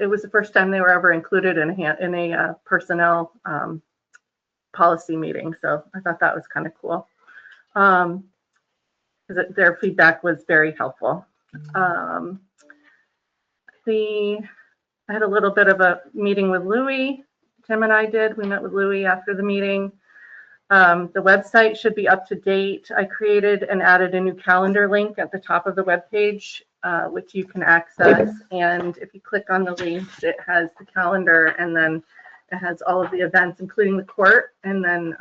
it was the first time they were ever included in a personnel policy meeting. So I thought that was kind of cool. Because their feedback was very helpful. I had a little bit of a meeting with Louie. Tim and I did. We met with Louie after the meeting. The website should be up to date. I created and added a new calendar link at the top of the webpage, which you can access. And if you click on the links, it has the calendar, and then it has all of the events, including the court, and then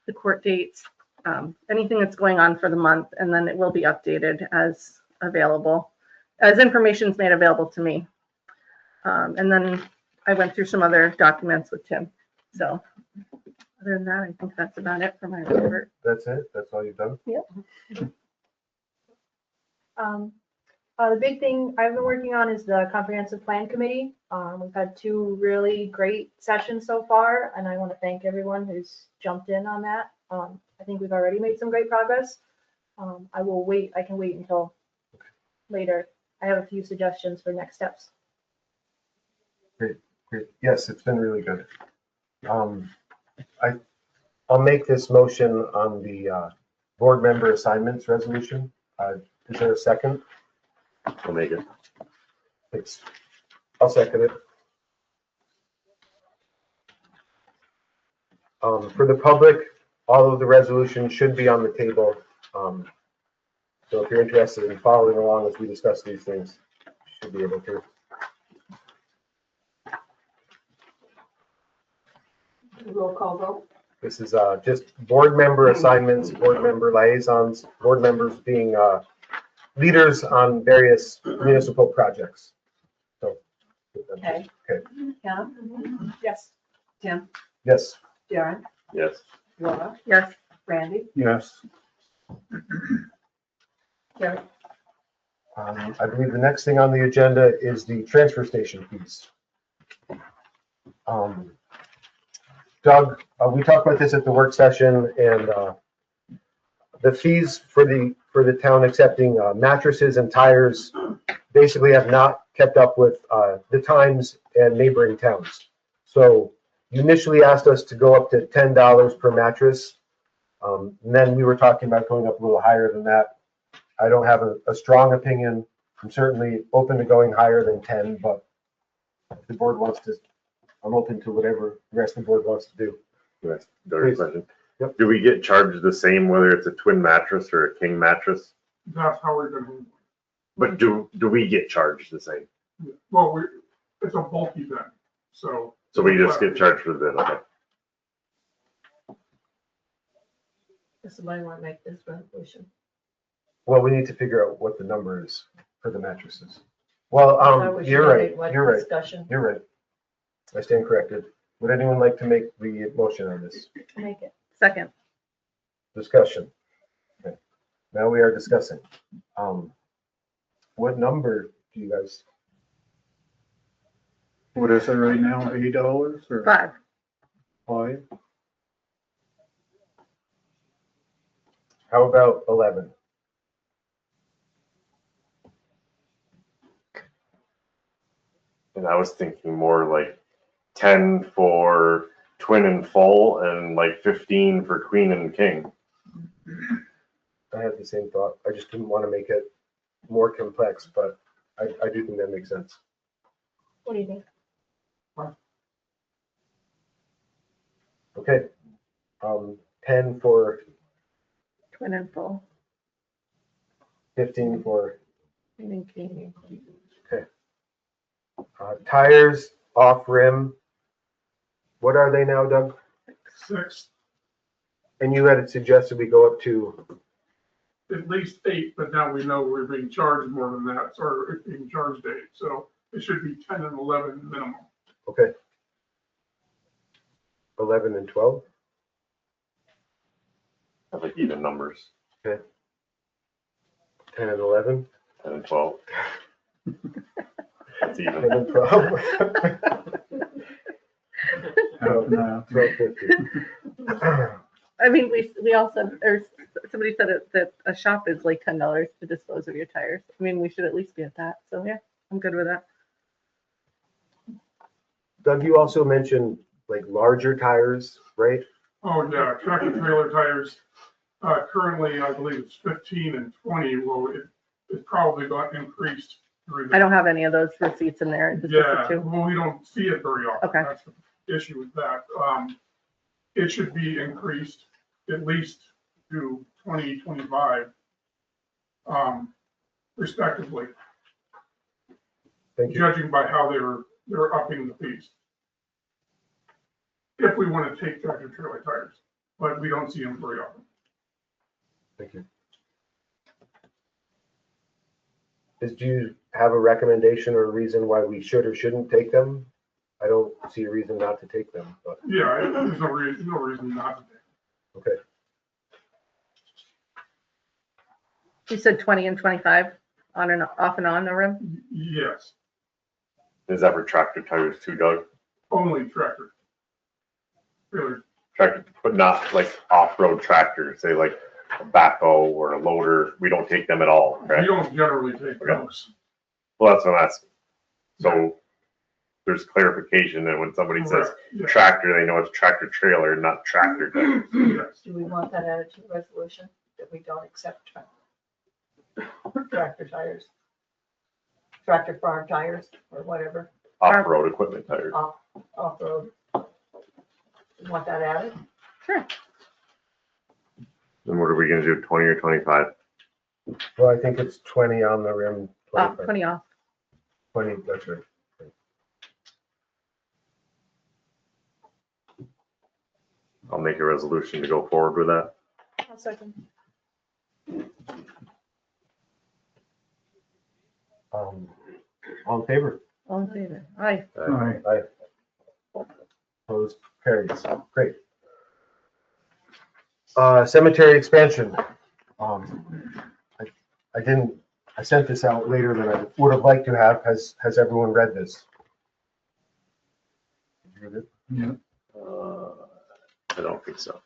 the court dates, anything that's going on for the month, and then it will be updated as available, as information is made available to me. And then I went through some other documents with Tim. So other than that, I think that's about it for my report. That's it? That's all you've done? Yep. The big thing I've been working on is the comprehensive plan committee. We've had 2 really great sessions so far, and I want to thank everyone who's jumped in on that. I think we've already made some great progress. I can wait until later. I have a few suggestions for next steps. Great. Yes, it's been really good. I'll make this motion on the board member assignments resolution. Is there a second? I'll make it. Thanks. I'll second it. For the public, all of the resolutions should be on the table. So if you're interested in following along as we discuss these things, you should be able to. Roll call vote. This is just board member assignments, board member liaisons, board members being leaders on various municipal projects. So. Okay. Okay. Kim? Yes. Tim? Yes. Darren? Yes. Laura? Yes. Randy? Yes. Gary? I believe the next thing on the agenda is the transfer station fees. Doug, we talked about this at the work session, and the fees for the town accepting mattresses and tires basically have not kept up with the times and neighboring towns. So you initially asked us to go up to $10 per mattress. And then we were talking about going up a little higher than that. I don't have a strong opinion. I'm certainly open to going higher than 10, but if the board wants to, I'm open to whatever the rest of the board wants to do. Yes. Another question. Yep. Do we get charged the same whether it's a twin mattress or a king mattress? That's how we're gonna, But do we get charged the same? well, it's a bulky thing, so. So we just get charged for the bid, okay? Does somebody want to make this resolution? Well, we need to figure out what the number is for the mattresses. Well, Now we should you're right, make what you're right, Discussion. you're right. I stand corrected. Would anyone like to make the motion on this? Make it. Second. Discussion. Okay. Now we are discussing. What number do you guys, What is it right now, $8 or 5. 5? how about 11? And I was thinking more like 10 for twin and full and like 15 for queen and king. I had the same thought. I just didn't want to make it more complex, but I do think that makes sense. What do you think? Okay. 10 for, Twin and full. 15 for Queen and king. tires off rim. What are they now, Doug? 6, And you had suggested we go up to, at least 8, but now we know we're being charged more than that, or it's being charged 8, so it should be 10 and 11 minimum. okay. 11 and 12. I like even numbers, 10 and 11. 10 and 12. That's 10 even. and 12. Half and half. 12.50. I mean, we also, or somebody said that a shop is like $10 to dispose of your tires. I mean, we should at least be at that. So yeah, I'm good with that. Doug, you also mentioned like larger tires, right? Oh, yeah, tractor trailer tires, currently, I believe it's 15 and 20, well, it probably got increased through. I don't have any of those receipts in there. It's just the Yeah, two. well, we don't see it very often. Okay. That's the issue with that. It should be increased at least to 2025, respectively, Thank you. judging by how they're upping the fees. If we want to take tractor trailer tires, but we don't see them very often. Thank you. Do you have a recommendation or a reason why we should or shouldn't take them? I don't see a reason not to take them, but, Yeah, there's no reason not to take. okay. You said 20 and 25 on and off and on the rim? Yes, Is that for tractor tires too, Doug? only tractor. Really, Tractor, but not like off-road tractors, say like a backhoe or a loader. We don't take them at all, we correct? don't generally take those. Well, that's what I'm asking. So there's clarification that when somebody says Yeah. tractor, they know it's tractor trailer, not tractor tires. Yes. Do we want that added to the resolution, that we don't accept tractor tires? Tractor farm tires or whatever, Off-road equipment tires. off-road? You want that added? Sure. Then what are we gonna do, 20 or 25? Well, I think it's 20 on the rim. 25. 20 off. 20, that's right. I'll make a resolution to go forward with that. I'll second. All in favor? All in favor? Aye. Aye. Aye. Opposed, carries. Great. Cemetery expansion. I sent this out later than I would have liked to have. Has everyone read this? Did you read it? Yeah. I don't think so.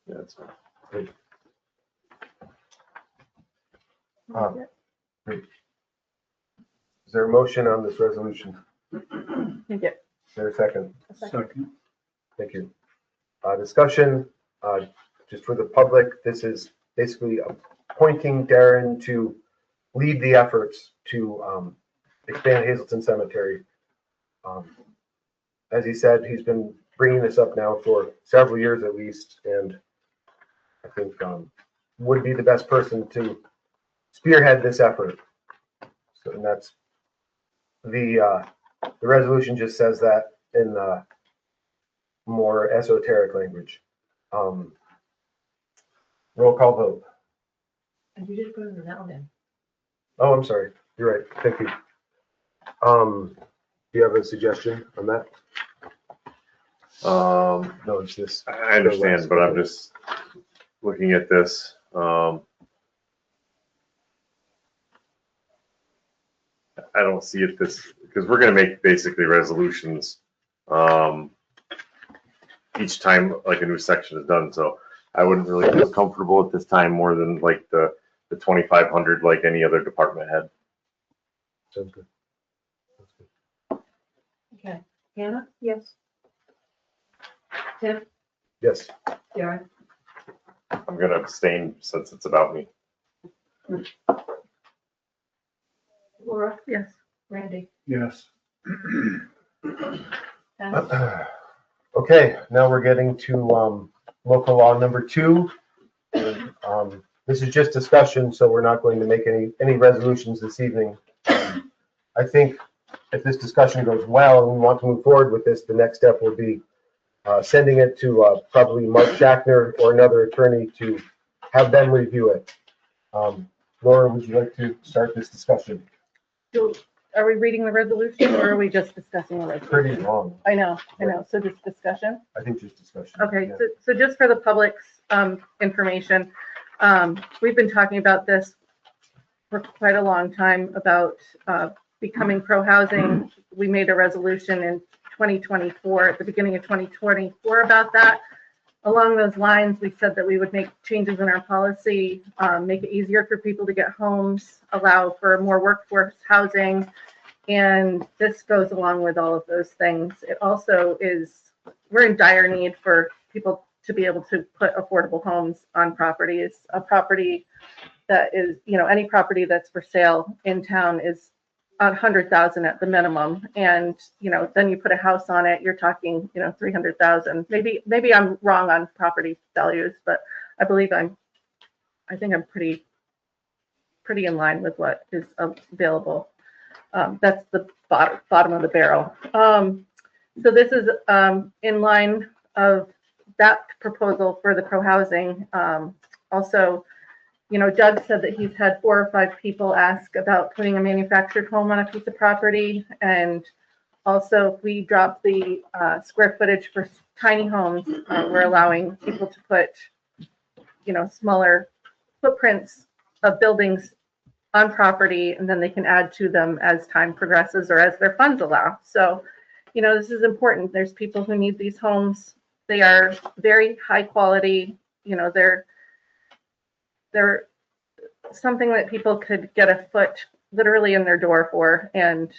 Yeah, that's fine. Great. Great. Is there a motion on this resolution? Thank you. Is there a second? A second. Second. Thank you. Discussion, just for the public, this is basically appointing Darren to lead the efforts to expand Hazelton Cemetery. As he said, he's been bringing this up now for several years at least, and I think would be the best person to spearhead this effort. So, and that's the resolution just says that in more esoteric language. Roll call vote. And you did put it now then. Oh, I'm sorry. You're right. Thank you. Do you have a suggestion on that? No, it's this. I understand, but I'm just looking at this. I don't see it this, because we're gonna make basically resolutions each time like a new section is done, so I wouldn't really feel comfortable at this time more than like the 2,500 like any other department head. Sounds good. Okay. Hannah? Yes. Tim? Yes. Darren? I'm gonna abstain since it's about me. Laura? Yes. Randy? Yes. Hannah? Okay, now we're getting to local law number 2. This is just discussion, so we're not going to make any resolutions this evening. I think if this discussion goes well and we want to move forward with this, the next step will be sending it to probably Mark Jackner or another attorney to have them review it. Laura, would you like to start this discussion? Are we reading the resolution or are we just discussing the resolution? Pretty long. I know. So just discussion? I think just discussion. Okay, Yeah. so just for the public's information, we've been talking about this for quite a long time about becoming pro-housing. We made a resolution in 2024, at the beginning of 2024 about that. Along those lines, we said that we would make changes in our policy, make it easier for people to get homes, allow for more workforce housing, and this goes along with all of those things. It also is, we're in dire need for people to be able to put affordable homes on properties. A property that is, any property that's for sale in town is 100,000 at the minimum, and then you put a house on it, you're talking 300,000. Maybe I'm wrong on property values, but I think I'm pretty in line with what is available. That's the bottom of the barrel. So this is in line of that proposal for the pro-housing. Also, Doug said that he's had 4 or 5 people ask about putting a manufactured home on a piece of property. And also, if we drop the square footage for tiny homes, we're allowing people to put, smaller footprints of buildings on property, and then they can add to them as time progresses or as their funds allow. So, this is important. There's people who need these homes. They are very high quality. They're something that people could get a foot literally in their door for and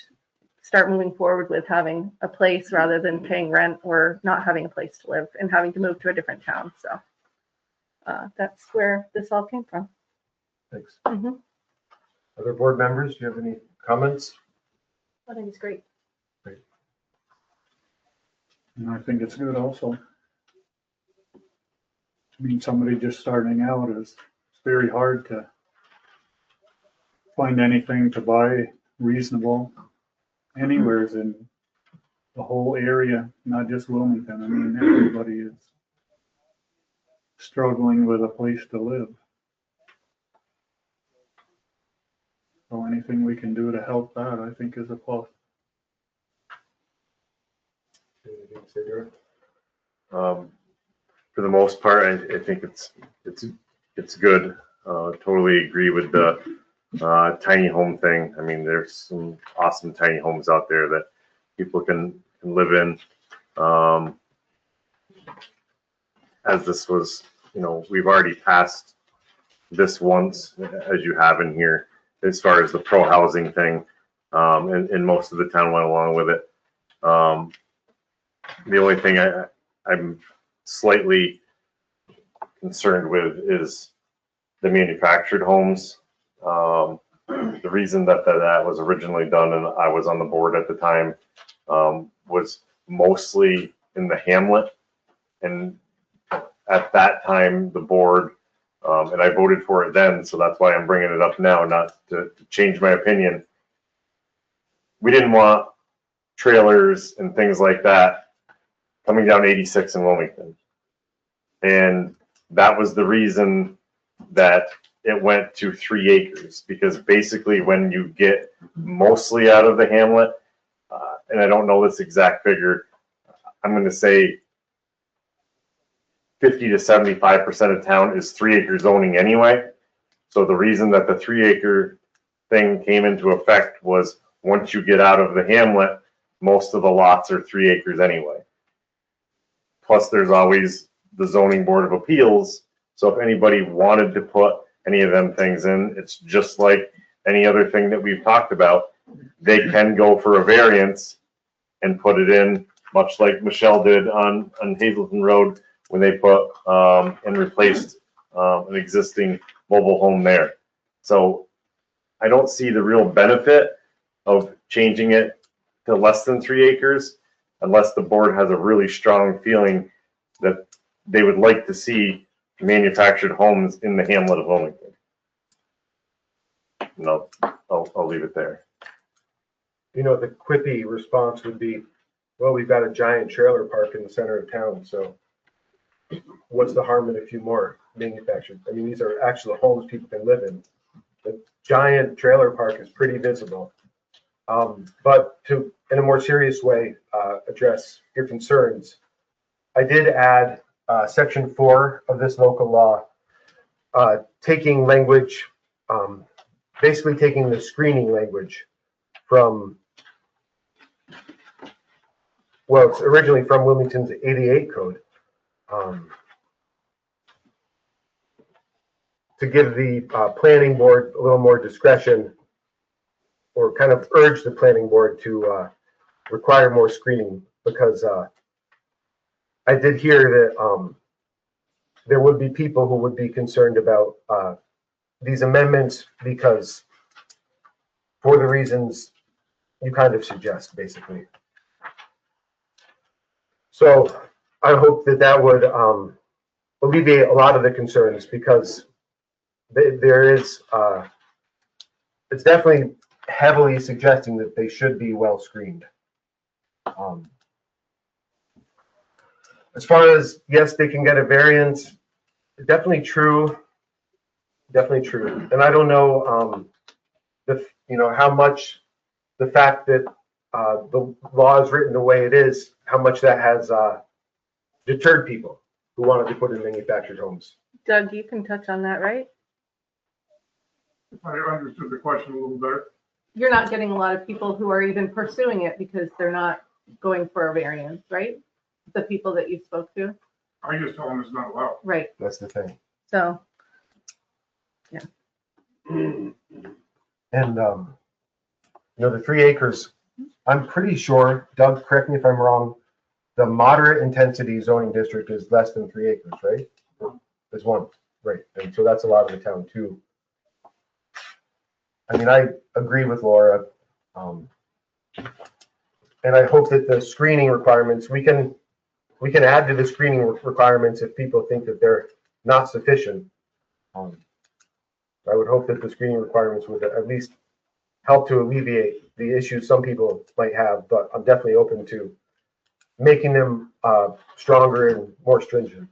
start moving forward with having a place rather than paying rent or not having a place to live and having to move to a different town. So that's where this all came from. Thanks. Mm-hmm. Other board members, do you have any comments? I think it's great. And I think it's good also. I mean, somebody just starting out it's very hard to find anything to buy reasonable anywheres in the whole area, not just Wilmington. I mean, everybody is struggling with a place to live. So anything we can do to help that, I think is a plus. Anything to say, Drew? For the most part, I think it's good. Totally agree with the tiny home thing. I mean, there's some awesome tiny homes out there that people can live in. As this was, we've already passed this once, as you have in here, as far as the pro housing thing, and most of the town went along with it. The only thing I'm slightly concerned with is the manufactured homes. The reason that was originally done, and I was on the board at the time, was mostly in the hamlet. And at that time, the board, and I voted for it then, so that's why I'm bringing it up now, not to change my opinion. We didn't want trailers and things like that coming down 86 in Wilmington. And that was the reason that it went to 3 acres, because basically when you get mostly out of the hamlet, and I don't know this exact figure, I'm going to say 50 to 75% of town is 3 acre zoning anyway. So the reason that the 3 acre thing came into effect was once you get out of the hamlet, most of the lots are 3 acres anyway. Plus there's always the zoning board of appeals. So if anybody wanted to put any of them things in, it's just like any other thing that we've talked about. They can go for a variance and put it in, much like Michelle did on Hazelton Road when they put and replaced an existing mobile home there. So I don't see the real benefit of changing it to less than 3 acres unless the board has a really strong feeling that they would like to see manufactured homes in the hamlet of Wilmington. No, I'll leave it there. The quippy response would be, well, we've got a giant trailer park in the center of town, so what's the harm in a few more manufactured? I mean, these are actual homes people can live in. The giant trailer park is pretty visible. But to, in a more serious way, address your concerns, I did add section 4 of this local law, taking language, basically taking the screening language from, well, it's originally from Wilmington's 88 code, to give the planning board a little more discretion, or kind of urge the planning board to require more screening, because I did hear that there would be people who would be concerned about these amendments because for the reasons you kind of suggest, basically. So I hope that would alleviate a lot of the concerns, because there is, it's definitely heavily suggesting that they should be well screened. As far as, yes, they can get a variance, definitely true. Definitely true. And I don't know, how much the fact that the law is written the way it is, how much that has deterred people who wanted to put in manufactured homes. Doug, you can touch on that, right? I understood the question a little better. You're not getting a lot of people who are even pursuing it because they're not going for a variance, right? The people that you spoke to? I just tell them it's not allowed. Right. That's the thing. So, yeah. And, the 3 acres, I'm pretty sure, Doug, correct me if I'm wrong, the moderate intensity zoning district is less than 3 acres, right? There's one, right? And so that's a lot of the town too. I mean, I agree with Laura. And I hope that the screening requirements, we can add to the screening requirements if people think that they're not sufficient. I would hope that the screening requirements would at least help to alleviate the issues some people might have, but I'm definitely open to making them stronger and more stringent.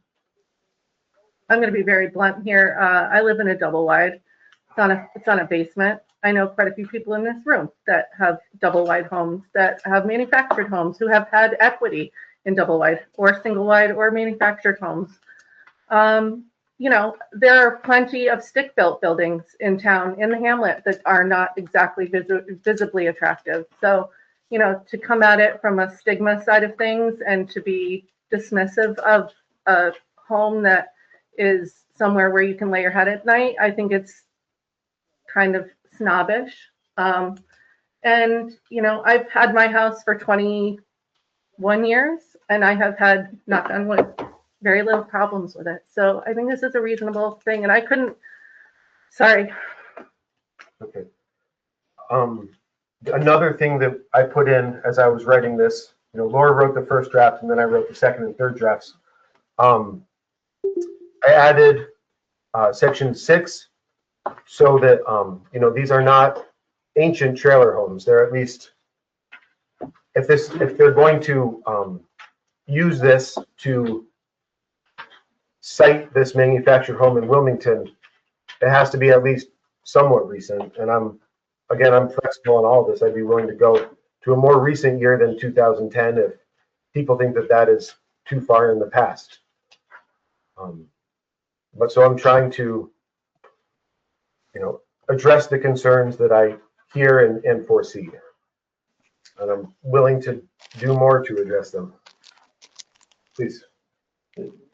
I'm going to be very blunt here. I live in a double wide. It's on a basement. I know quite a few people in this room that have double wide homes, that have manufactured homes, who have had equity in double wide or single wide or manufactured homes. You know, there are plenty of stick-built buildings in town, in the hamlet, that are not exactly visibly attractive. So, you know, to come at it from a stigma side of things and to be dismissive of a home that is somewhere where you can lay your head at night, I think it's kind of snobbish. And, you know, I've had my house for 21 years and I have had, knock on wood, very little problems with it. So I think this is a reasonable thing, and I couldn't, sorry. Okay. Another thing that I put in as I was writing this, you know, Laura wrote the first draft and then I wrote the second and third drafts. I added section 6 so that, you know, these are not ancient trailer homes. They're at least, if they're going to use this to site this manufactured home in Wilmington, it has to be at least somewhat recent. And I'm flexible on all this. I'd be willing to go to a more recent year than 2010 if people think that that is too far in the past. But so I'm trying to, you know, address the concerns that I hear and foresee. And I'm willing to do more to address them. Please.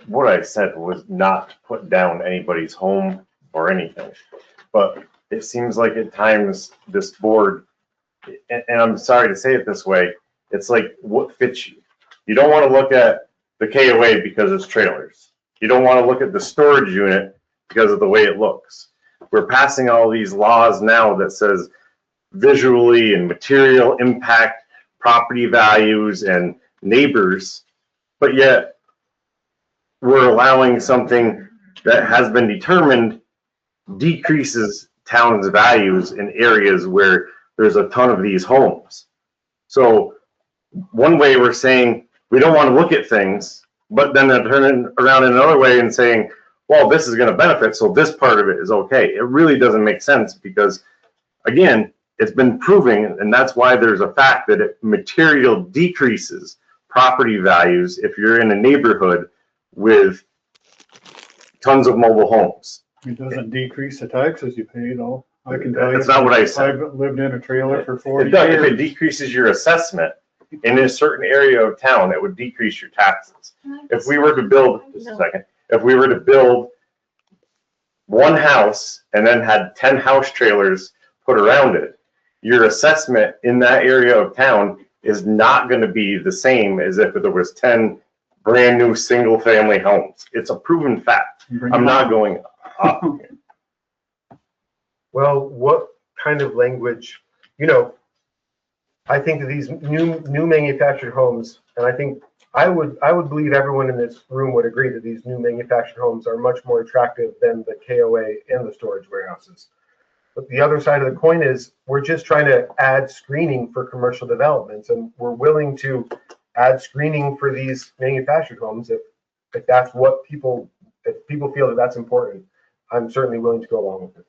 What I said was not to put down anybody's home or anything, but it seems like at times this board, and I'm sorry to say it this way, it's like what fits you. You don't want to look at the KOA because it's trailers. You don't want to look at the storage unit because of the way it looks. We're passing all these laws now that says visually and material impact property values and neighbors, but yet we're allowing something that has been determined decreases towns' values in areas where there's a ton of these homes. So one way we're saying we don't want to look at things, but then they're turning around in another way and saying, well, this is going to benefit, so this part of it is okay. It really doesn't make sense because, again, it's been proving, and that's why there's a fact that it material decreases property values if you're in a neighborhood with tons of mobile homes. It doesn't decrease the taxes you pay, though. I can tell you. That's not what I said. I've lived in a trailer for 40 If years. it decreases your assessment in a certain area of town, it would decrease your taxes. If we were to build, just a second, if we were to build one house and then had 10 house trailers put around it, your assessment in that area of town is not going to be the same as if there was 10 brand new single family homes. It's a proven fact. I'm not going up. Well, what kind of language, you know, I think that these new manufactured homes, and I think I would believe everyone in this room would agree that these new manufactured homes are much more attractive than the KOA and the storage warehouses. But the other side of the coin is we're just trying to add screening for commercial developments, and we're willing to add screening for these manufactured homes if that's what if people feel that that's important. I'm certainly willing to go along with it.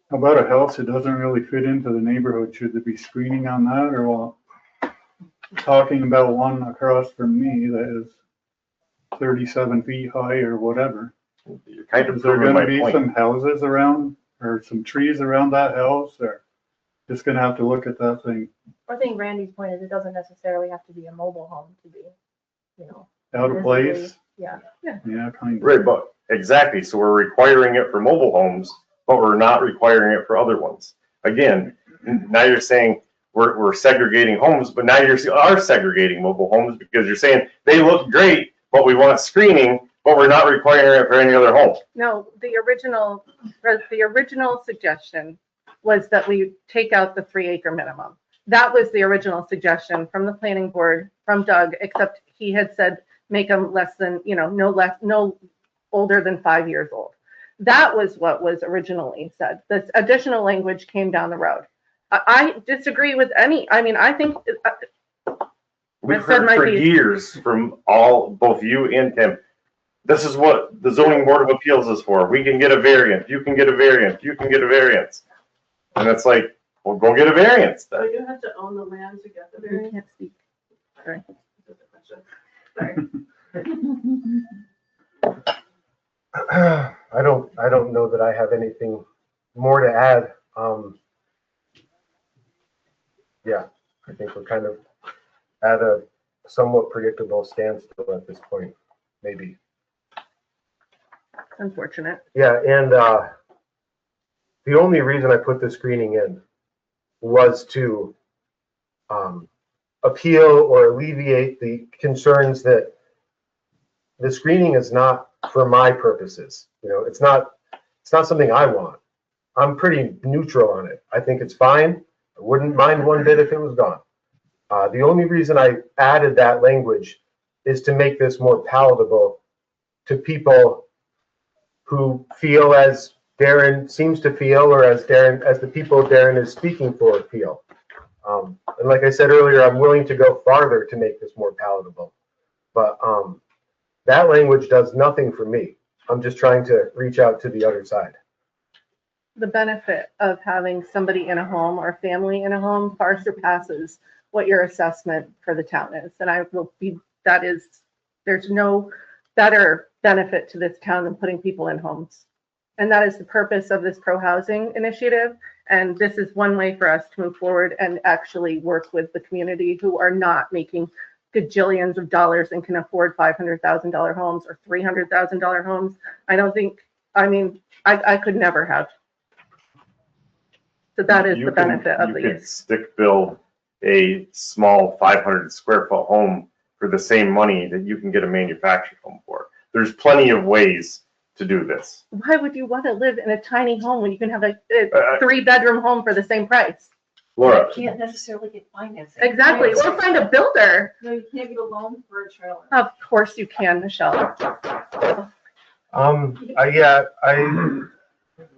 How about a house that doesn't really fit into the neighborhood? Should there be screening on that, or what? Talking about one across from me that is 37 feet high or whatever. You're kind of Is there proving going my to be point. some houses around or some trees around that house, or just going to have to look at that thing I think Randy's point is it doesn't necessarily have to be a mobile home to be, you know. out of visibly- place? Yeah. Yeah, kind of. Right, but exactly. So we're requiring it for mobile homes, but we're not requiring it for other ones. Again, now you're saying we're segregating homes, but now you are segregating mobile homes because you're saying they look great, but we want screening, but we're not requiring it for any other home. No, the original suggestion was that we take out the 3 acre minimum. That was the original suggestion from the planning board, from Doug, except he had said, make them less than, you know, no older than 5 years old. That was what was originally said. This additional language came down the road. I disagree with I think We've I've said heard my for piece. years from both you and Tim, this is what the zoning board of appeals is for. We can get a variance, you can get a variance, you can get a variance. And it's like, well, go get a variance So then. you have to own the land to get the You variance? can't speak. Sorry. I don't know that I have anything more to add. Yeah, I think we're kind of at a somewhat predictable standstill at this point, maybe. Unfortunate. Yeah, and the only reason I put the screening in was to appeal or alleviate the concerns that the screening is not for my purposes. You know, it's not something I want. I'm pretty neutral on it. I think it's fine. I wouldn't mind one bit if it was gone. The only reason I added that language is to make this more palatable to people who feel as Darren seems to feel, or as the people Darren is speaking for feel. And like I said earlier, I'm willing to go farther to make this more palatable. But that language does nothing for me. I'm just trying to reach out to the other side. The benefit of having somebody in a home or family in a home far surpasses what your assessment for the town is. And there's no better benefit to this town than putting people in homes. And that is the purpose of this pro-housing initiative. And this is one way for us to move forward and actually work with the community who are not making gajillions of dollars and can afford $500,000 homes or $300,000 homes. I could never have. So that is the benefit of You could these. stick build a small 500 square foot home for the same money that you can get a manufactured home for. There's plenty of ways to do this. Why would you want to live in a tiny home when you can have a 3-bedroom home for the same price? Laura, You can't necessarily get financing. Exactly. Or find a builder. No, you can't get a loan for a trailer. Of course you can, Michelle.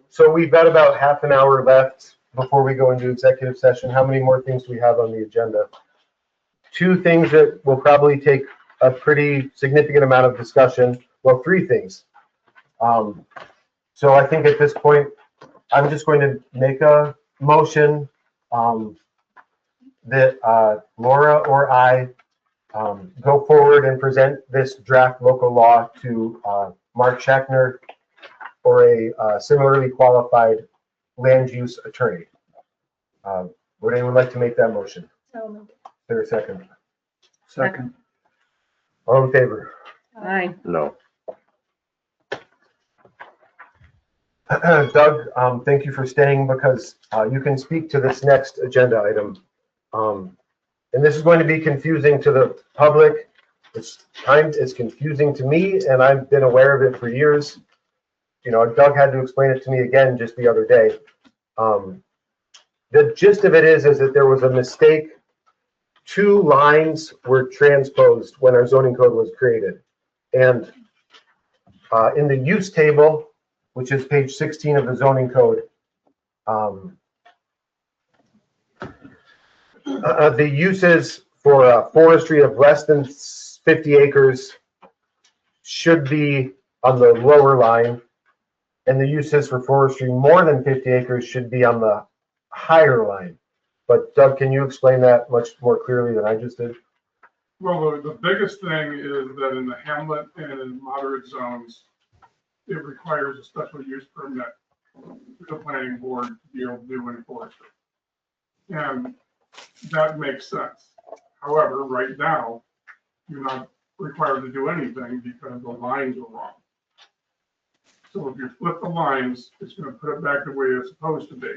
So we've got about half an hour left before we go into executive session. How many more things do we have on the agenda? 2 things that will probably take a pretty significant amount of discussion. Well, 3 things. So I think at this point, I'm just going to make a motion that Laura or I go forward and present this draft local law to Mark Schachner or a similarly qualified land use attorney. Would anyone like to make that motion? Is there a second? Second. All in favor? Aye. no. Doug, thank you for staying because you can speak to this next agenda item. And this is going to be confusing to the public. It's confusing to me, and I've been aware of it for years. You know, Doug had to explain it to me again just the other day. The gist of it is that there was a mistake. 2 lines were transposed when our zoning code was created. And in the use table, which is page 16 of the zoning code, the uses for forestry of less than 50 acres should be on the lower line, and the uses for forestry more than 50 acres should be on the higher line. But Doug, can you explain that much more clearly than I just did? Well, the biggest thing is that in the hamlet and in moderate zones, it requires a special use permit to the planning board to be able to do any forestry. And that makes sense. However, right now, you're not required to do anything because the lines are wrong. So if you flip the lines, it's going to put it back the way it's supposed to be.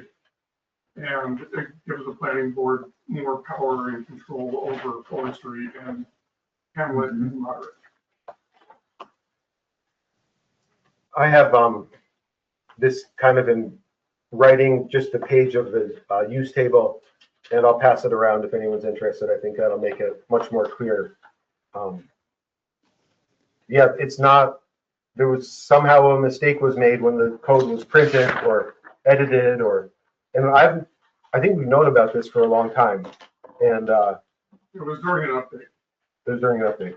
And it gives the planning board more power and control over forestry and hamlet and moderate. I have this kind of in writing, just a page of the use table, and I'll pass it around if anyone's interested. I think that'll make it much more clear. Yeah, it's not there was somehow a mistake was made when the code was printed or edited and I think we've known about this for a long time. And, It was during an update. it was during an update.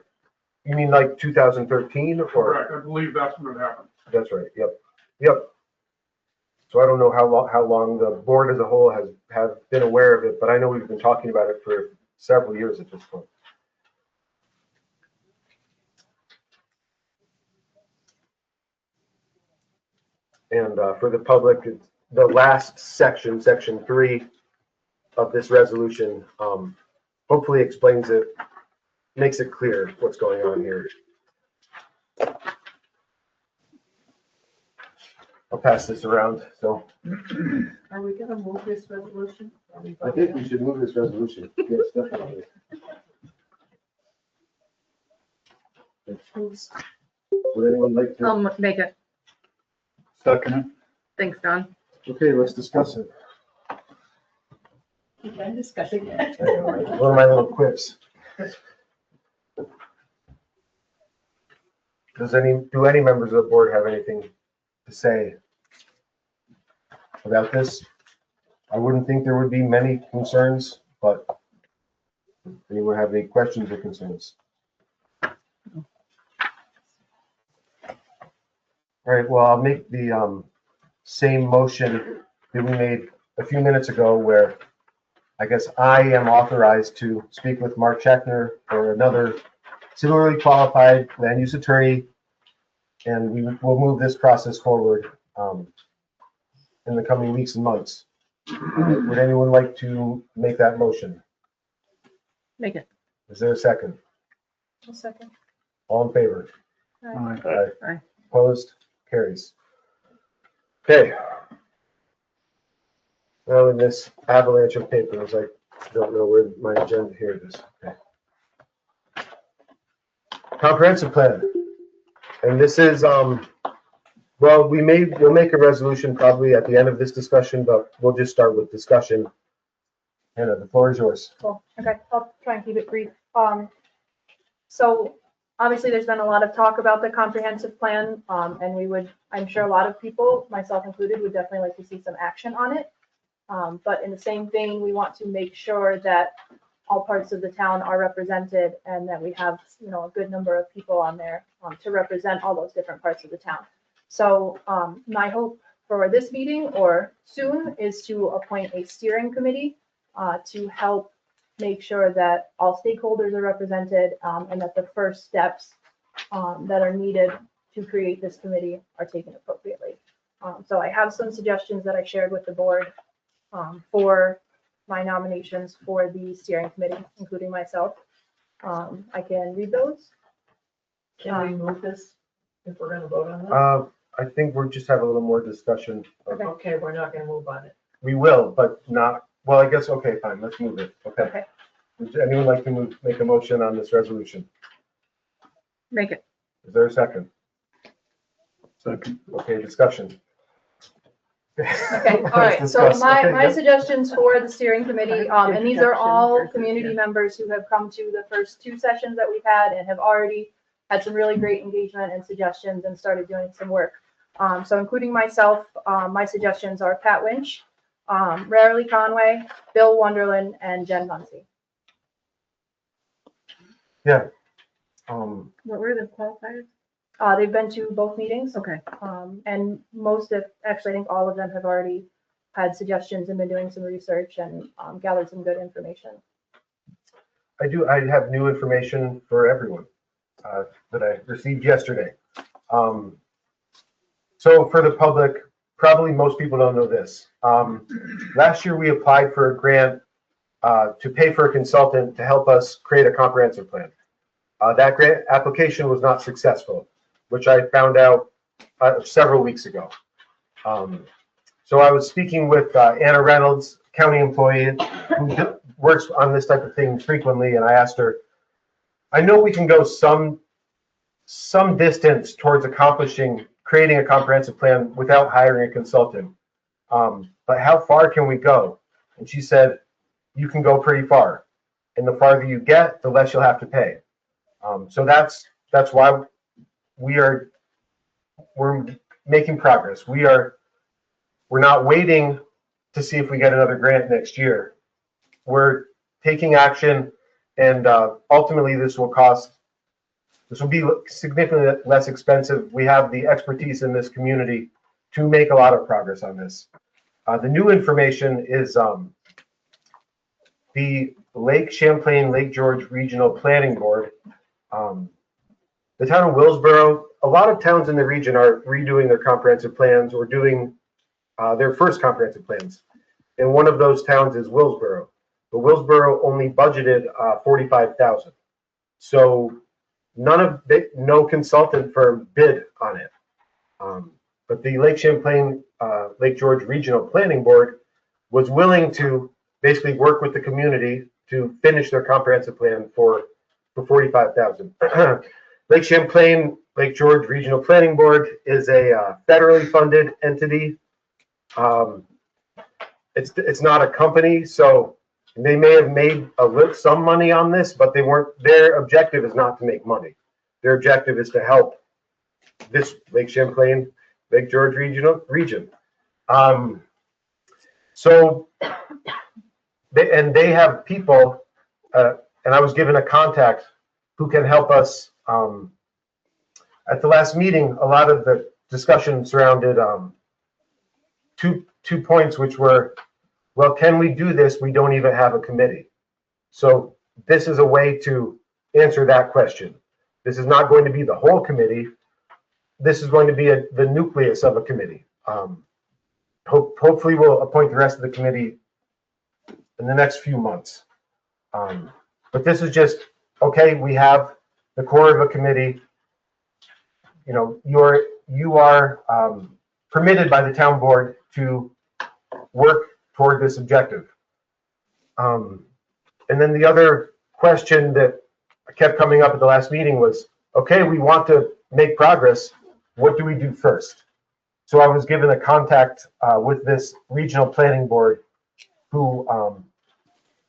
You mean like 2013 or? Correct. I believe that's when it happened. That's right. Yep. So I don't know how long the board as a whole have been aware of it, but I know we've been talking about it for several years at this point. And for the public, it's the last section, section 3 of this resolution, hopefully explains it, makes it clear what's going on here. I'll pass this around. So Are we gonna move this resolution? I think we should move this resolution. Yes, definitely. Would anyone like to? I'll make it. Second it. Thanks, Don. Okay, let's discuss it. Keep on discussing it. One of my little quips. Do any members of the board have anything to say about this? I wouldn't think there would be many concerns, but anyone have any questions or concerns? All right, well, I'll make the same motion that we made a few minutes ago where I guess I am authorized to speak with Mark Scheckner or another similarly qualified land use attorney, and we will move this process forward in the coming weeks and months. Would anyone like to make that motion? Make it. Is there a second? A second. All in favor? Aye. Aye. Opposed? Carries. Okay. Now in this avalanche of papers, I don't know where my agenda, here it is. Okay. Comprehensive plan. And this is, well, we'll make a resolution probably at the end of this discussion, but we'll just start with discussion. Hannah, the floor is yours. Cool. Okay, I'll try and keep it brief. So obviously there's been a lot of talk about the comprehensive plan, and I'm sure a lot of people, myself included, would definitely like to see some action on it. But in the same vein, we want to make sure that all parts of the town are represented and that we have, a good number of people on there to represent all those different parts of the town. So my hope for this meeting or soon is to appoint a steering committee to help make sure that all stakeholders are represented and that the first steps that are needed to create this committee are taken appropriately. So I have some suggestions that I shared with the board for my nominations for the steering committee, including myself. I can read those. Can we move this if we're gonna vote on this? I think we'll just have a little more discussion. Okay, we're not gonna move on it. We will, but not, well, I guess, okay, fine, let's move it. Okay. Okay. Would anyone like to make a motion on this resolution? Make it. Is there a second? Second. Okay, discussion. Okay, all right. So my suggestions for the steering committee, and these are all community members who have come to the first 2 sessions that we've had and have already had some really great engagement and suggestions and started doing some work. So including myself, my suggestions are Pat Winch, Rarely Conway, Bill Wonderland, and Jen Muncy. Yeah. What were the qualifiers? They've been to both meetings. Okay. And actually, I think all of them have already had suggestions and been doing some research and gathered some good information. I have new information for everyone that I received yesterday. So for the public, probably most people don't know this. Last year we applied for a grant to pay for a consultant to help us create a comprehensive plan. That grant application was not successful, which I found out several weeks ago. So I was speaking with Anna Reynolds, county employee who works on this type of thing frequently, and I asked her, I know we can go some distance towards creating a comprehensive plan without hiring a consultant, but how far can we go? And she said, you can go pretty far, and the farther you get, the less you'll have to pay. So that's why we are we're making progress. We're not waiting to see if we get another grant next year. We're taking action, and ultimately this will be significantly less expensive. We have the expertise in this community to make a lot of progress on this. The new information is the Lake Champlain, Lake George Regional Planning Board. The town of Willsboro, a lot of towns in the region are redoing their comprehensive plans or doing their first comprehensive plans. And one of those towns is Willsboro. But Willsboro only budgeted $45,000. So no consultant firm bid on it. But the Lake Champlain, Lake George Regional Planning Board was willing to basically work with the community to finish their comprehensive plan for $45,000. Lake Champlain, Lake George Regional Planning Board is a federally funded entity. It's not a company, so they may have made some money on this, but they weren't. Their objective is not to make money. Their objective is to help this Lake Champlain, Lake George region. So they have people, and I was given a contact who can help us. At the last meeting, a lot of the discussion surrounded two points, which were, well, can we do this? We don't even have a committee. So this is a way to answer that question. This is not going to be the whole committee. This is going to be the nucleus of a committee. Hopefully we'll appoint the rest of the committee in the next few months. But this is just, okay, we have the core of a committee. You know, you are permitted by the town board to work toward this objective. And then the other question that kept coming up at the last meeting was, okay, we want to make progress. What do we do first? So I was given a contact with this regional planning board who,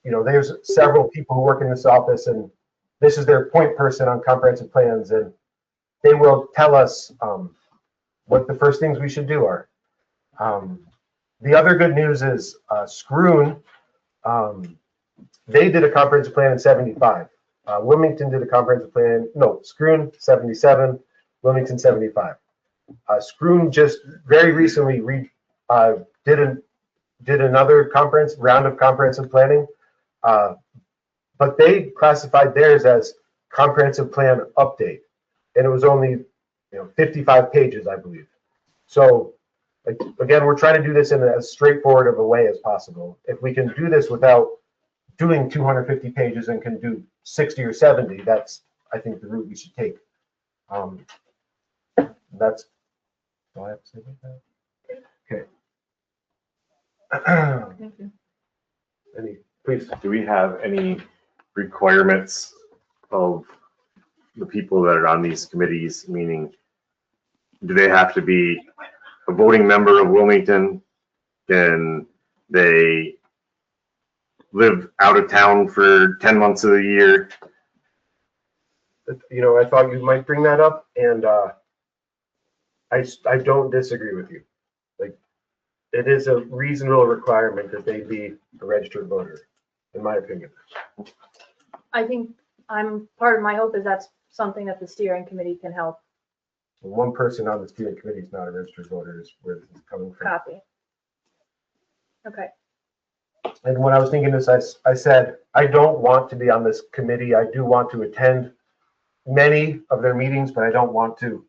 you know, there's several people who work in this office, and this is their point person on comprehensive plans, and they will tell us what the first things we should do are. The other good news is Scroon, they did a comprehensive plan in 75. Wilmington did a comprehensive plan, no, Scroon 77, Wilmington 75. Scroon just very recently did another round of comprehensive planning, but they classified theirs as comprehensive plan update, and it was only 55 pages, I believe. So again, we're trying to do this in as straightforward of a way as possible. If we can do this without doing 250 pages and can do 60 or 70, that's, I think, the route we should take. That's all I have to say about that. Okay. Thank you. Please. Do we have any requirements of the people that are on these committees? Meaning, do they have to be a voting member of Wilmington? Can they live out of town for 10 months of the year? You know, I thought you might bring that up, and I don't disagree with you. Like, it is a reasonable requirement that they be a registered voter, in my opinion. I think part of my hope is that's something that the steering committee can help One person on the steering committee is not a registered voter, is where this is coming from. copy. Okay. And when I was thinking this, I said, I don't want to be on this committee. I do want to attend many of their meetings, but I don't want to.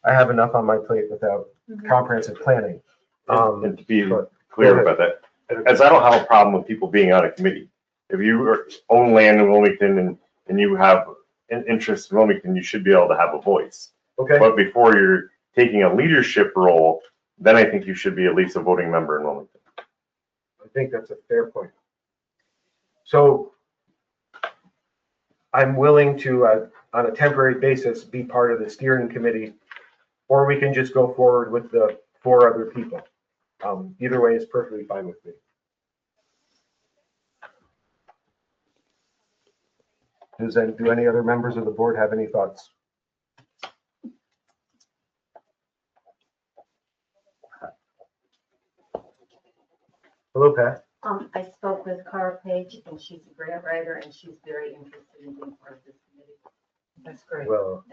I have enough on my plate without comprehensive planning. And to be clear about that, as I don't have a problem with people being on a committee. If you own land in Wilmington and you have an interest in Wilmington, you should be able to have a voice. Okay. But before you're taking a leadership role, then I think you should be at least a voting member in Wilmington. I think that's a fair point. So I'm willing to, on a temporary basis, be part of the steering committee, or we can just go forward with the 4 other people. Either way is perfectly fine with me. Do any other members of the board have any thoughts? Hello, Pat. I spoke with Carl Page, and she's a grant writer, and she's very interested in being part of this committee. That's great. Well,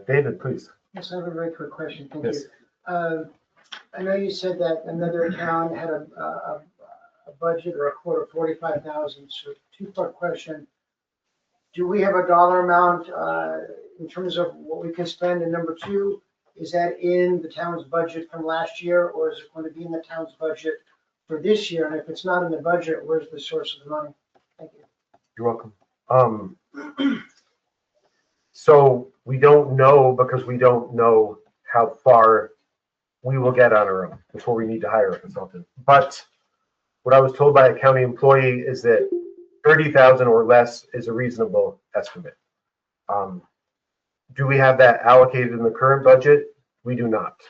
David, please. Yes, I have a very quick question. Thank Yes. you. I know you said that another town had a budget or a quota of 45,000. So two-part question. Do we have a dollar amount in terms of what we can spend? And number two, is that in the town's budget from last year, or is it going to be in the town's budget for this year? And if it's not in the budget, where's the source of the money? Thank you. You're welcome. So we don't know because we don't know how far we will get on our own before we need to hire a consultant. But what I was told by a county employee is that 30,000 or less is a reasonable estimate. Do we have that allocated in the current budget? We do not.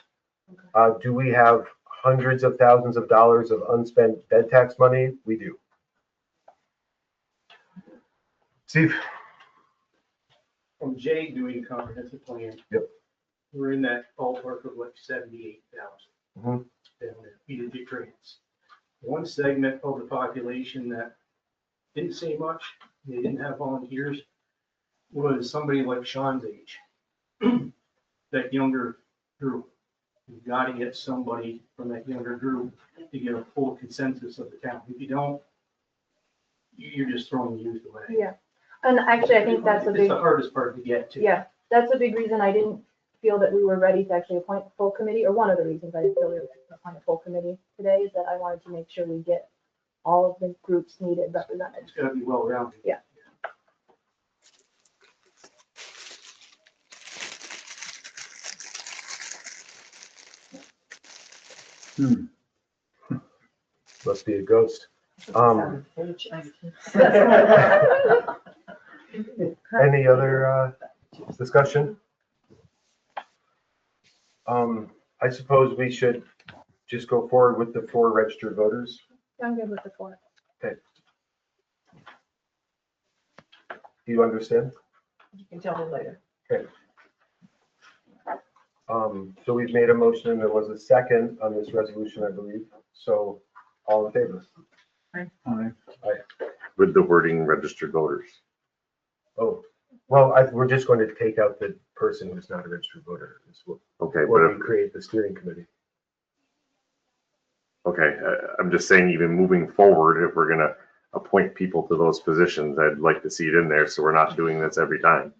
Do we have hundreds of thousands of dollars of unspent bed tax money? We do. Steve? From Jay doing comprehensive plan. Yep. We're in that ballpark of like 78,000. Mhm. Down there. We did get grants. One segment of the population that didn't say much, they didn't have volunteers, was somebody like Sean's age. That younger group. You've got to get somebody from that younger group to get a full consensus of the town. If you don't, you're just throwing youth away. Yeah. And actually, I think that's a It's big, the hardest part to get to. yeah, that's a big reason I didn't feel that we were ready to actually appoint a full committee, or one of the reasons I didn't feel we were to appoint a full committee today is that I wanted to make sure we get all of the groups needed represented. It's gotta be well rounded. Yeah. Must be a ghost. Any other discussion? I suppose we should just go forward with the 4 registered voters. I'm good with the 4. Okay. Do you understand? You can tell me later. Okay. So we've made a motion and there was a second on this resolution, I believe. So all in favor? Aye. With the wording registered voters. Oh, well, we're just going to take out the person who's not a registered voter. Okay, Or but we create the steering committee. okay, I'm just saying, even moving forward, if we're gonna appoint people to those positions, I'd like to see it in there, so we're not doing this every time.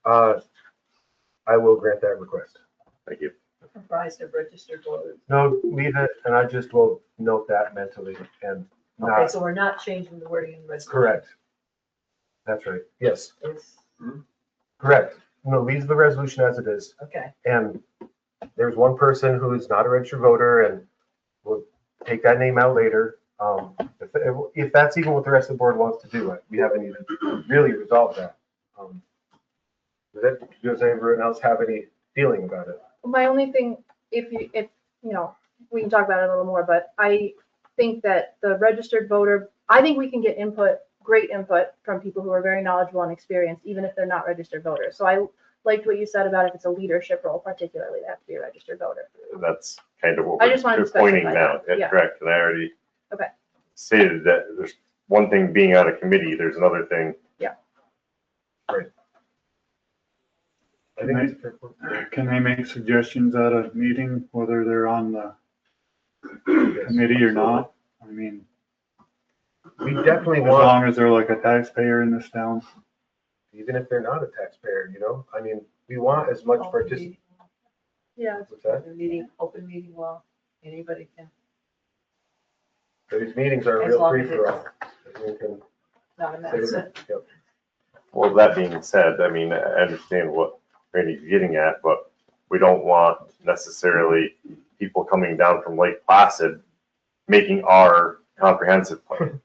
I will grant that request. Thank you. Comprised of registered voters. No, leave it, and I just will note that mentally and Okay, not, so we're not changing the wording in the resolution. correct. That's right, yes, It's, correct. No, leave the resolution as it is. okay, And there's one person who is not a registered voter, and we'll take that name out later. If that's even what the rest of the board wants to do, we haven't even really resolved that. Does everyone else have any feeling about it? My only thing, if you know, we can talk about it a little more, but I think that the registered voter, I think we can get input, great input from people who are very knowledgeable and experienced, even if they're not registered voters. So I liked what you said about if it's a leadership role, particularly, they have to be a registered voter. That's kind of what I just wanted we're to pointing specify now. that, yeah. Correct, and I already Okay. stated that there's one thing being on a committee, there's another thing. Yeah. Right. I think it's fair point. Can they make suggestions at a meeting, whether they're on the committee or not? I mean, We definitely as want, long as they're like a taxpayer in this town. even if they're not a taxpayer, I mean, we want as much open participation. meeting, Yeah. What's that? open meeting law, anybody can, These meetings are a As real long free as for it's- all. Everyone can not a say mess. it. Yep. Well, that being said, I mean, I understand what Randy's getting at, but we don't want necessarily people coming down from Lake Placid making our comprehensive plan.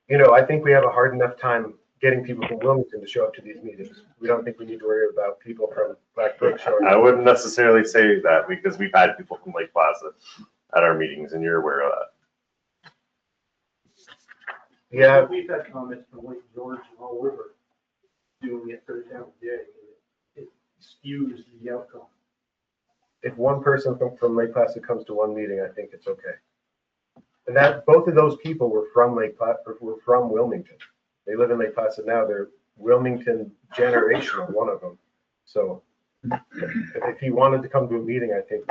I think we have a hard enough time getting people from Wilmington to show up to these meetings. We don't think we need to worry about people from Black Brook showing I up. wouldn't necessarily say that because we've had people from Lake Placid at our meetings and you're aware of that. Yeah, We've had comments from Lake George and all over doing it for the town of Jay. It skews the outcome. one person from Lake Placid comes to one meeting, I think it's okay. And that, both of those people were from were from Wilmington. They live in Lake Placid now. They're Wilmington generational, one of them. So if he wanted to come to a meeting, I think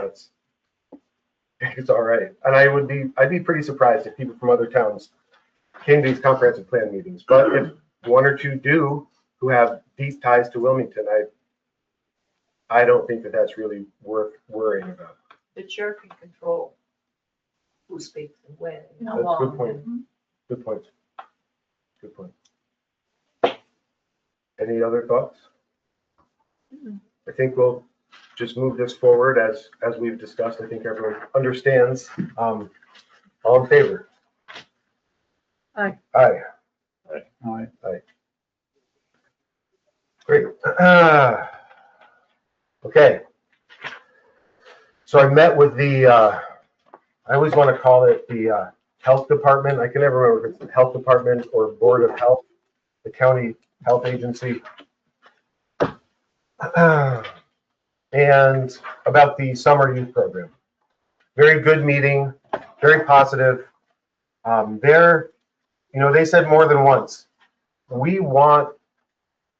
it's all right. And I'd be pretty surprised if people from other towns came to these comprehensive plan meetings. But if one or two do, who have deep ties to Wilmington, I don't think that that's really worth worrying about. The chair can control who speaks and when and how That's a long. good point. Good point. Good point. Any other thoughts? I think we'll just move this forward as we've discussed. I think everyone understands. All in favor? Aye. Aye. Aye. Aye. Great. Okay. So I met with I always want to call it the health department. I can never remember if it's the health department or board of health, the county health agency. And about the summer youth program. Very good meeting, very positive. They said more than once, we want,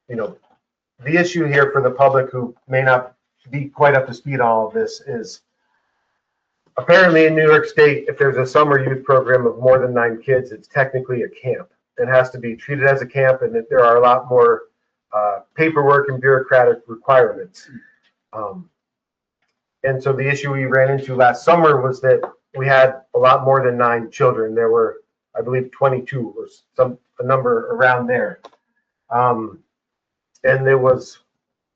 the issue here for the public who may not be quite up to speed on all of this is apparently in New York State, if there's a summer youth program of more than 9 kids, it's technically a camp. It has to be treated as a camp, and that there are a lot more paperwork and bureaucratic requirements. And so the issue we ran into last summer was that we had a lot more than 9 children. There were, I believe, 22 or a number around there. And there was,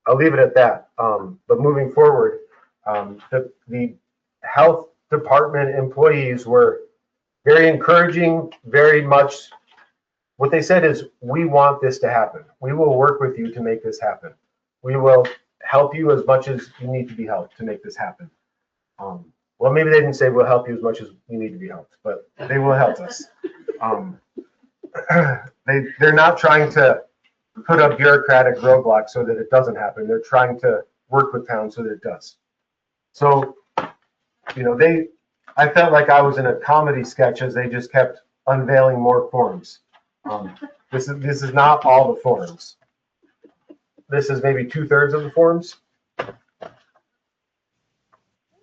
I'll leave it at that. But moving forward, the health department employees were very encouraging, very much. What they said is, we want this to happen. We will work with you to make this happen. We will help you as much as you need to be helped to make this happen. Well, maybe they didn't say we'll help you as much as you need to be helped, but they will help us. They're not trying to put up bureaucratic roadblocks so that it doesn't happen. They're trying to work with towns so that it does. So, I felt like I was in a comedy sketch as they just kept unveiling more forms. This is not all the forms. This is maybe 2/3 of the forms.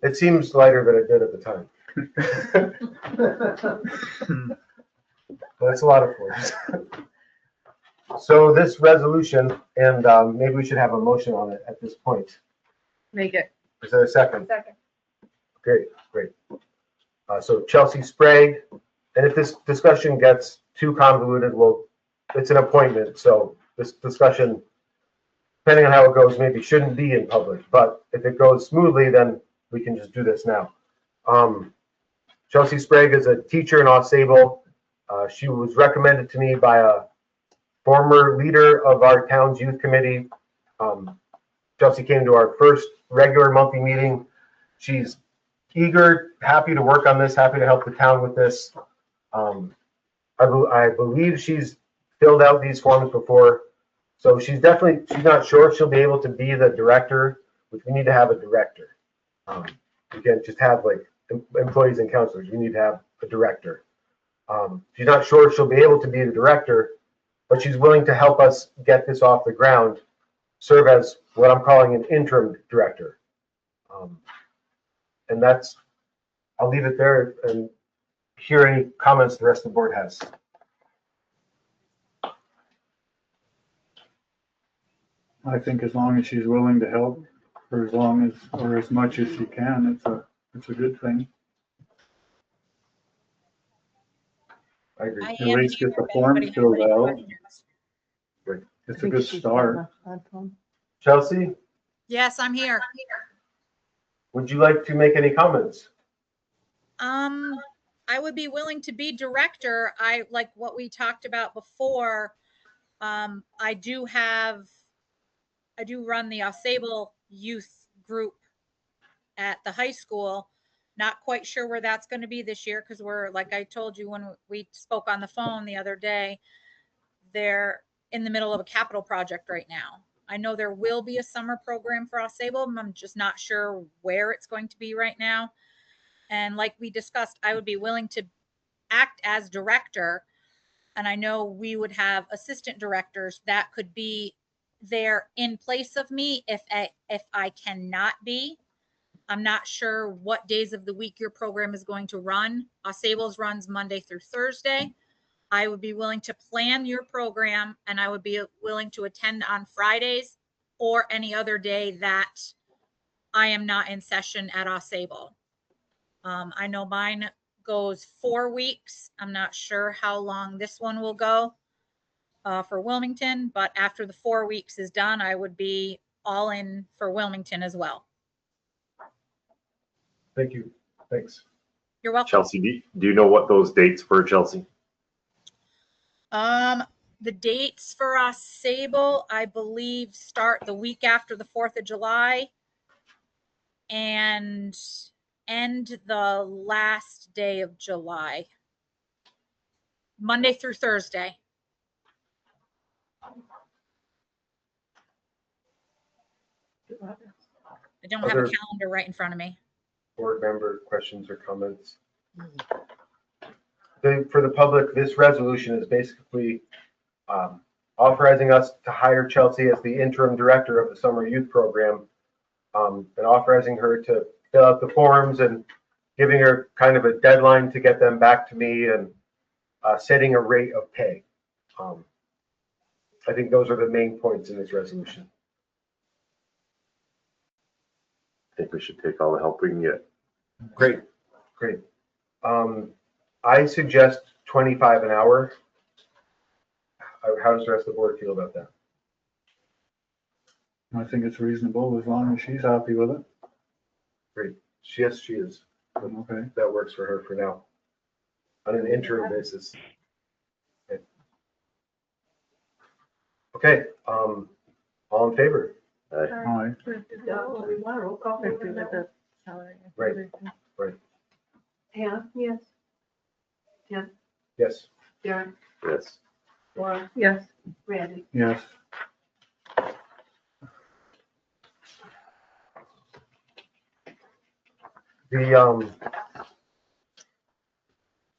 It seems lighter than it did at the time. That's a lot of forms. So this resolution, and maybe we should have a motion on it at this point. Make it. Is there a second? Second. Great. So Chelsea Sprague, and if this discussion gets too convoluted, it's an appointment, so this discussion, depending on how it goes, maybe shouldn't be in public, but if it goes smoothly, then we can just do this now. Chelsea Sprague is a teacher in Au She was recommended to me by a former leader of our town's youth committee. Chelsea came to our first regular monthly meeting. She's eager, happy to work on this, happy to help the town with this. I believe she's filled out these forms before, so she's not sure if she'll be able to be the director, which we need to have a director. You can't just have like employees and counselors. We need to have a director. She's not sure if she'll be able to be the director, but she's willing to help us get this off the ground, serve as what I'm calling an interim director. And I'll leave it there and hear any comments the rest of the board has. I think as long as she's willing to help for as long as, or as much as she can, it's a good thing. I agree. At least get the forms filled out. It's a good start. Chelsea, Yes, I'm here. would you like to make any comments? I would be willing to be director. I like what we talked about before. I do run the Ausable youth group at the high school. Not quite sure where that's going to be this year because we're, like I told you when we spoke on the phone the other day, they're in the middle of a capital project right now. I know there will be a summer program for Sable. I'm just not sure where it's going to be right now. And like we discussed, I would be willing to act as director. And I know we would have assistant directors that could be there in place of me if I cannot be. I'm not sure what days of the week your program is going to run. Sables runs Monday through Thursday. I would be willing to plan your program, and I would be willing to attend on Fridays or any other day that I am not in session at AuSable. I know mine goes 4 weeks. I'm not sure how long this one will go for Wilmington, but after the 4 weeks is done, I would be all in for Wilmington as well. Thank you. Thanks. You're welcome. Chelsea, do you know what those dates were, Chelsea? The dates for AuSable, I believe, start the week after the 4th of July and end the last day of July. Monday through Thursday. I don't have a calendar right in front of me. Board member questions or comments? For the public, this resolution is basically authorizing us to hire Chelsea as the interim director of the summer youth program, and authorizing her to fill out the forms and giving her kind of a deadline to get them back to me, and setting a rate of pay. I think those are the main points in this resolution. I think we should take all the help we can get. Great, great. I suggest 25 an hour. How does the rest of the board feel about that? I think it's reasonable as long as she's happy with it. Great. Yes, she is. Okay. That works for her for now, on an interim basis. Okay, all in favor? Aye. We want a roll call. Right, right. Hannah? Yes. Tim? Yes. Darren? Yes. Laura? Yes. Randy? Yes.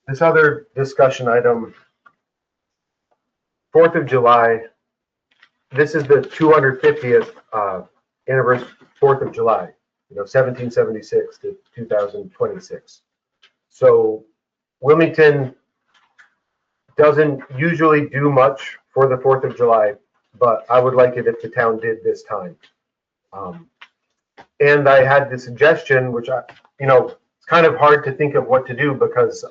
This other discussion item, 4th of July, this is the 250th anniversary, 4th of July, 1776 to 2026. So Wilmington doesn't usually do much for the 4th of July, but I would like it if the town did this time. And I had the suggestion, which it's kind of hard to think of what to do because,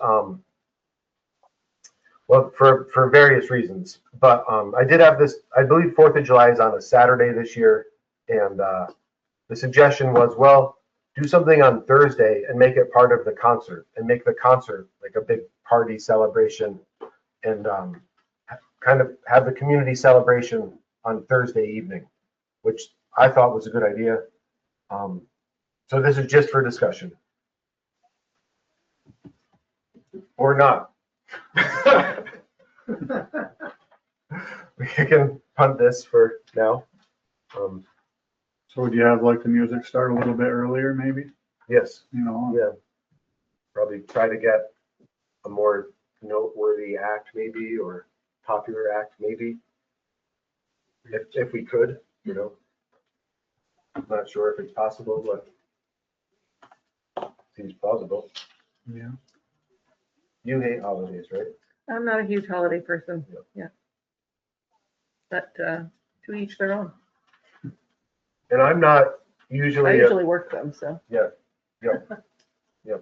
well, for various reasons. But I did have this, I believe 4th of July is on a Saturday this year. And the suggestion was, well, do something on Thursday and make it part of the concert, and make the concert like a big party celebration, and kind of have the community celebration on Thursday evening, which I thought was a good idea. So this is just for discussion. Or not. We can punt this for now. So would you have like the music start a little bit earlier, maybe? Yes. Yeah. Probably try to get a more noteworthy act, maybe, or popular act, maybe, if we could. I'm not sure if it's possible, but seems plausible. Yeah. You hate holidays, right? I'm not a huge holiday person. Yeah. But to each their own. And I'm not I usually. usually work them, so Yeah. So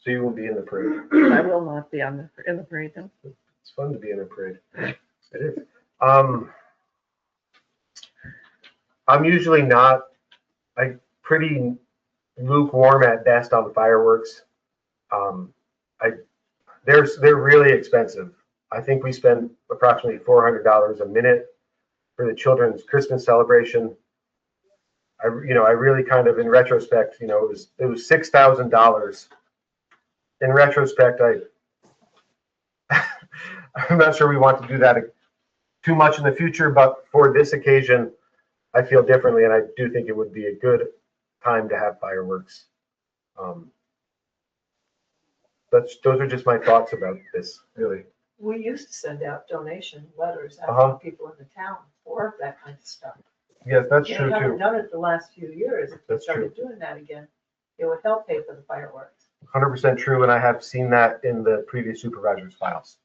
you won't be in the parade. I will not be in the parade though. It's fun to be in a parade. It is. I'm usually not. Pretty lukewarm at best on fireworks. They're really expensive. I think we spend approximately $400 a minute for the children's Christmas celebration. I really kind of, in retrospect, it was $6,000. In retrospect, I'm not sure we want to do that too much in the future, but for this occasion, I feel differently, and I do think it would be a good time to have fireworks. Those are just my thoughts about this, really. We used to send out donation letters out Uh-huh. to people in the town for that kind of stuff. Yes, that's They true haven't too. done it the last few years. If they That's started doing that again, it would help pay for the fireworks. 100% true, and I have seen that in the previous supervisor's files.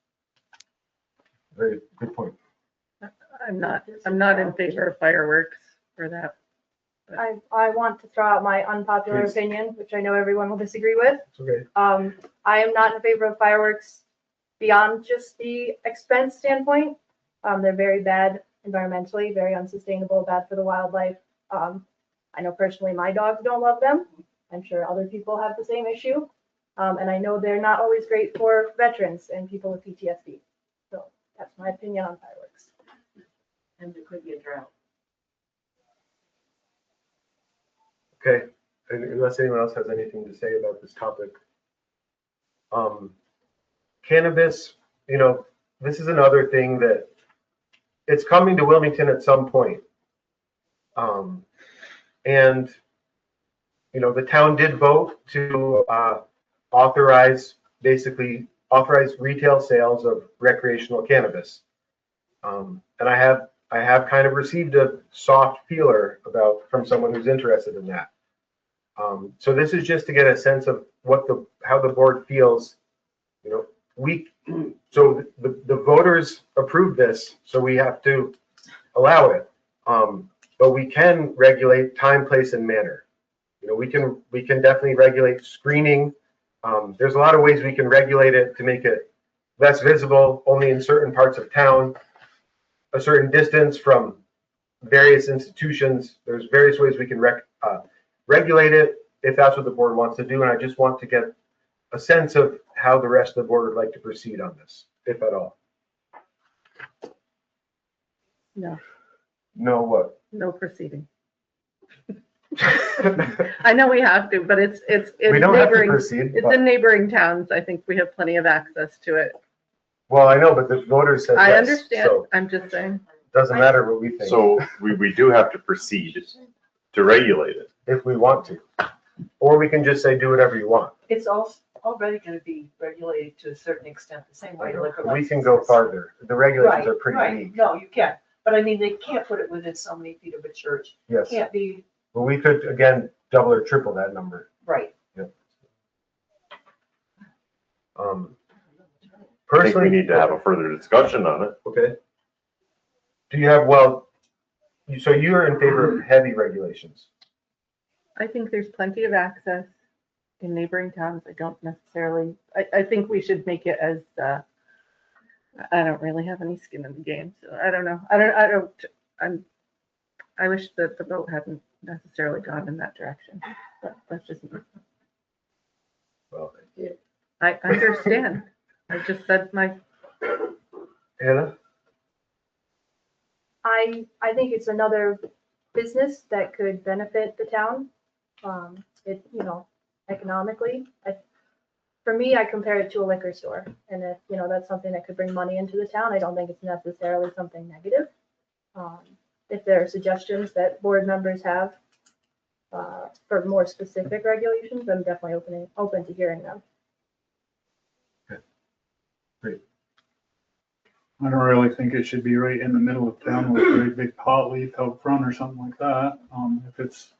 Very good point. I'm not in favor of fireworks for that. I want to throw out my unpopular Please. opinion, which I know everyone will disagree with. It's okay. I am not in favor of fireworks beyond just the expense standpoint. They're very bad environmentally, very unsustainable, bad for the wildlife. I know personally my dogs don't love them. I'm sure other people have the same issue. And I know they're not always great for veterans and people with PTSD. So that's my opinion on fireworks. And there could be a drought. Okay, and unless anyone else has anything to say about this topic. Cannabis, this is another thing that it's coming to Wilmington at some point. And, the town did vote to authorize retail sales of recreational cannabis. And I have kind of received a soft feeler from someone who's interested in that. So this is just to get a sense of how the board feels. So the voters approved this, so we have to allow it. But we can regulate time, place, and manner. We can definitely regulate screening. There's a lot of ways we can regulate it to make it less visible, only in certain parts of town, a certain distance from various institutions. There's various ways we can regulate it if that's what the board wants to do. And I just want to get a sense of how the rest of the board would like to proceed on this, if at all. No, No, what? no proceeding. I know we have to, but it's We don't have to neighboring, proceed. it's But, in neighboring towns. I think we have plenty of access to it. well, I know, but the voters said I yes, understand. so I'm just saying. doesn't matter what we think. So we do have to proceed to regulate it. If we want to, or we can just say do whatever you want. It's already going to be regulated to a certain extent, the same way liquor We licenses. can go farther. The regulations Right, are pretty right. weak. No, you can't. But I mean, they can't put it within so many feet of a church. Yes. Can't be, But we could, again, double or triple that number. right. I think we Personally, need to have a further discussion on it. okay. Do you have, so you're in favor of heavy regulations? I think there's plenty of access in neighboring towns. I don't necessarily, I think we should make it as, I don't really have any skin in the game, so I don't know. I wish that the vote hadn't necessarily gone in that direction, but that's just me. Well, I understand. I just said my, Hannah? I think it's another business that could benefit the town. Economically. For me, I compare it to a liquor store. And if, that's something that could bring money into the town, I don't think it's necessarily something negative. If there are suggestions that board members have for more specific regulations, I'm definitely open to hearing them. I don't really think it should be right in the middle of town with a great big pot leaf out front or something like that. If it's,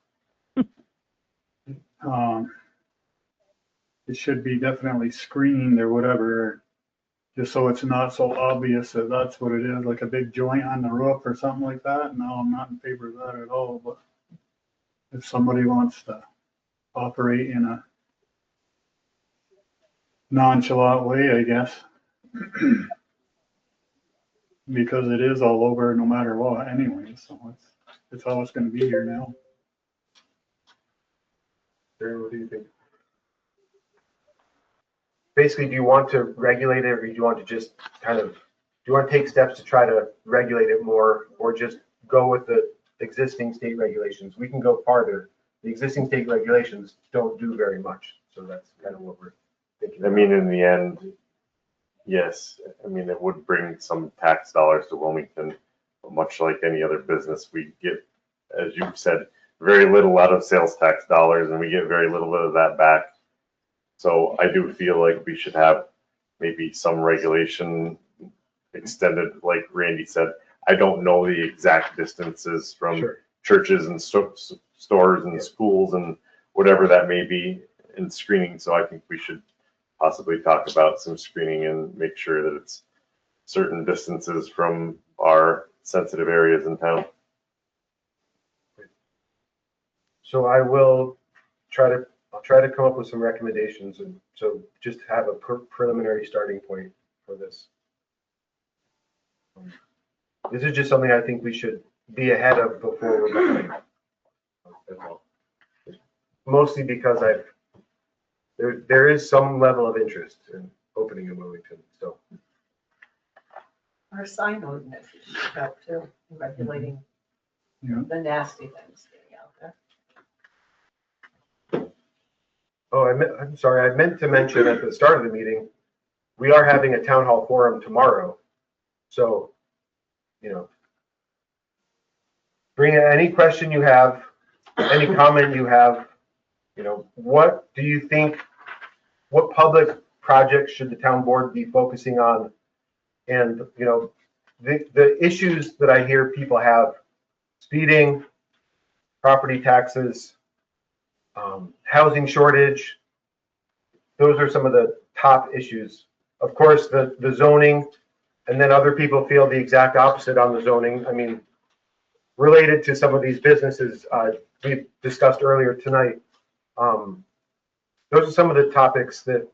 it should be definitely screened or whatever, just so it's not so obvious that that's what it is, like a big joint on the roof or something like that. No, I'm not in favor of that at all, but if somebody wants to operate in a nonchalant way, I guess. Because it is all over no matter what anyway, so it's always gonna be here now. Darren, what do you think? Basically, do you want to regulate it, or do you want to just do you want to take steps to try to regulate it more, or just go with the existing state regulations? We can go farther. The existing state regulations don't do very much, so that's kind of what we're thinking. I mean, in the end, yes, I mean, it would bring some tax dollars to Wilmington, but much like any other business, we get as you've said, very little out of sales tax dollars, and we get very little bit of that back. So I do feel like we should have maybe some regulation extended, like Randy said. I don't know the exact distances from Sure. churches and stores and schools and whatever that may be in screening. So I think we should possibly talk about some screening and make sure that it's certain distances from our sensitive areas in town. So I'll try to come up with some recommendations, and so just have a preliminary starting point for this. This is just something I think we should be ahead of before we're going. That's all. Mostly because there is some level of interest in opening in Wilmington, so. Our sign ordinance should help too, regulating Yeah. the nasty things getting out there. Oh, I'm sorry, I meant to mention at the start of the meeting, we are having a town hall forum tomorrow. So, bring any question you have, any comment you have, what do you think, what public projects should the town board be focusing on? And, the issues that I hear people have, speeding, property taxes, housing shortage, those are some of the top issues. Of course, the zoning, and then other people feel the exact opposite on the zoning. I mean, related to some of these businesses we've discussed earlier tonight. Those are some of the topics that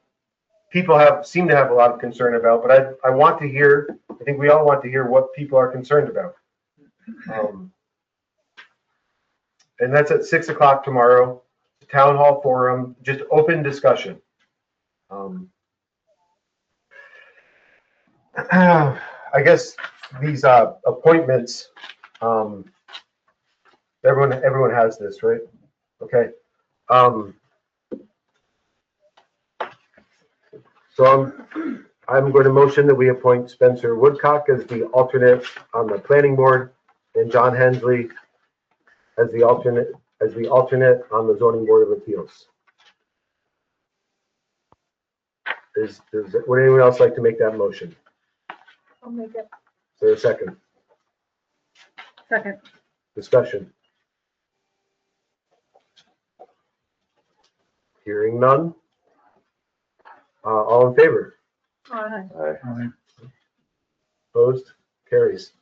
people seem to have a lot of concern about, but I want to hear, I think we all want to hear what people are concerned about. And that's at 6 o'clock tomorrow, town hall forum, just open discussion. I guess these appointments, everyone has this, right? Okay. So I'm going to motion that we appoint Spencer Woodcock as the alternate on the planning board and John Hensley as the alternate on the zoning board of appeals. Would anyone else like to make that motion? I'll make it. Is there a second? Second. Discussion. Hearing none. All in favor? Aye. Aye. Opposed? Carries.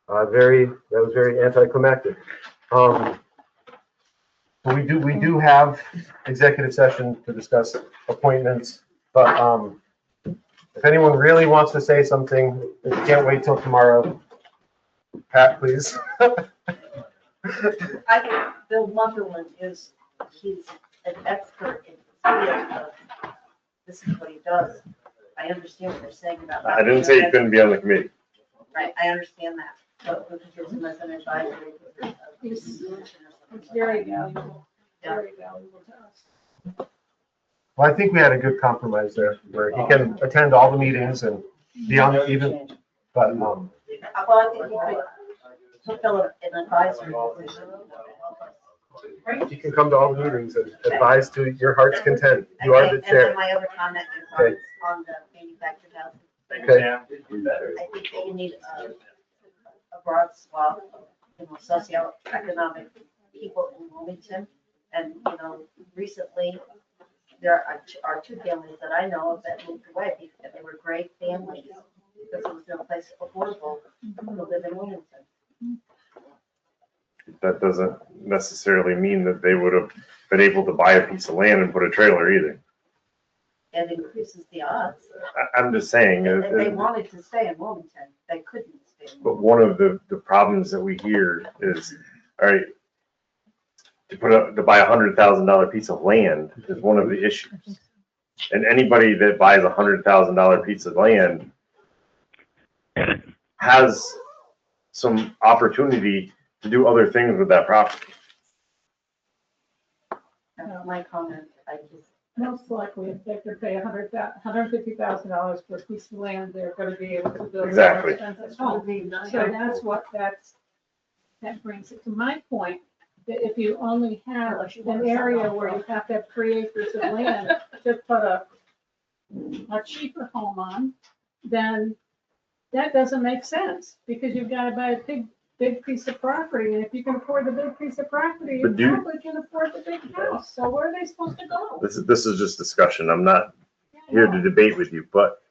That was very anticlimactic. We do have executive session to discuss appointments, but if anyone really wants to say something, if you can't wait till tomorrow, Pat, please. I think Bill Munderland he's an expert in this field. This is what he does. I understand what you're saying about. I didn't say he couldn't be on the committee. Right, I understand that, but we could use him as an advisory. It's very valuable, very valuable to us. Well, I think we had a good compromise there, where he can attend all the meetings and be on it even, but, Well, I think he could fulfill an advisory position. you can come to all the meetings and advise to your heart's content. You are the And then chair. my other comment is Okay. on the manufactured housing. Okay. I think that you need a broad swath of, socioeconomic people in Wilmington. And, recently, there are two families that I know of that moved away, and they were great families, because there was no place affordable to live in Wilmington. That doesn't necessarily mean that they would have been able to buy a piece of land and put a trailer either. And increases the odds. I'm just saying. If they wanted to stay in Wilmington, they couldn't stay in Wilmington. But one of the problems that we hear is, all right, to buy $100,000 piece of land is one of the issues. And anybody that buys $100,000 piece of land has some opportunity to do other things with that property. That's my comment. I just. Most likely, if they could pay $150,000 for a piece of land, they're gonna be able to build. a more Exactly. expensive home. So that's that brings it to my point, that if you only have an area where you have to have 3 acres of land to put a cheaper home on, then that doesn't make sense, because you've got to buy a big piece of property, and if you can afford the big piece of property, you But do- probably can afford the big house, so where are they supposed to go? This is just discussion. I'm not here to debate with you, but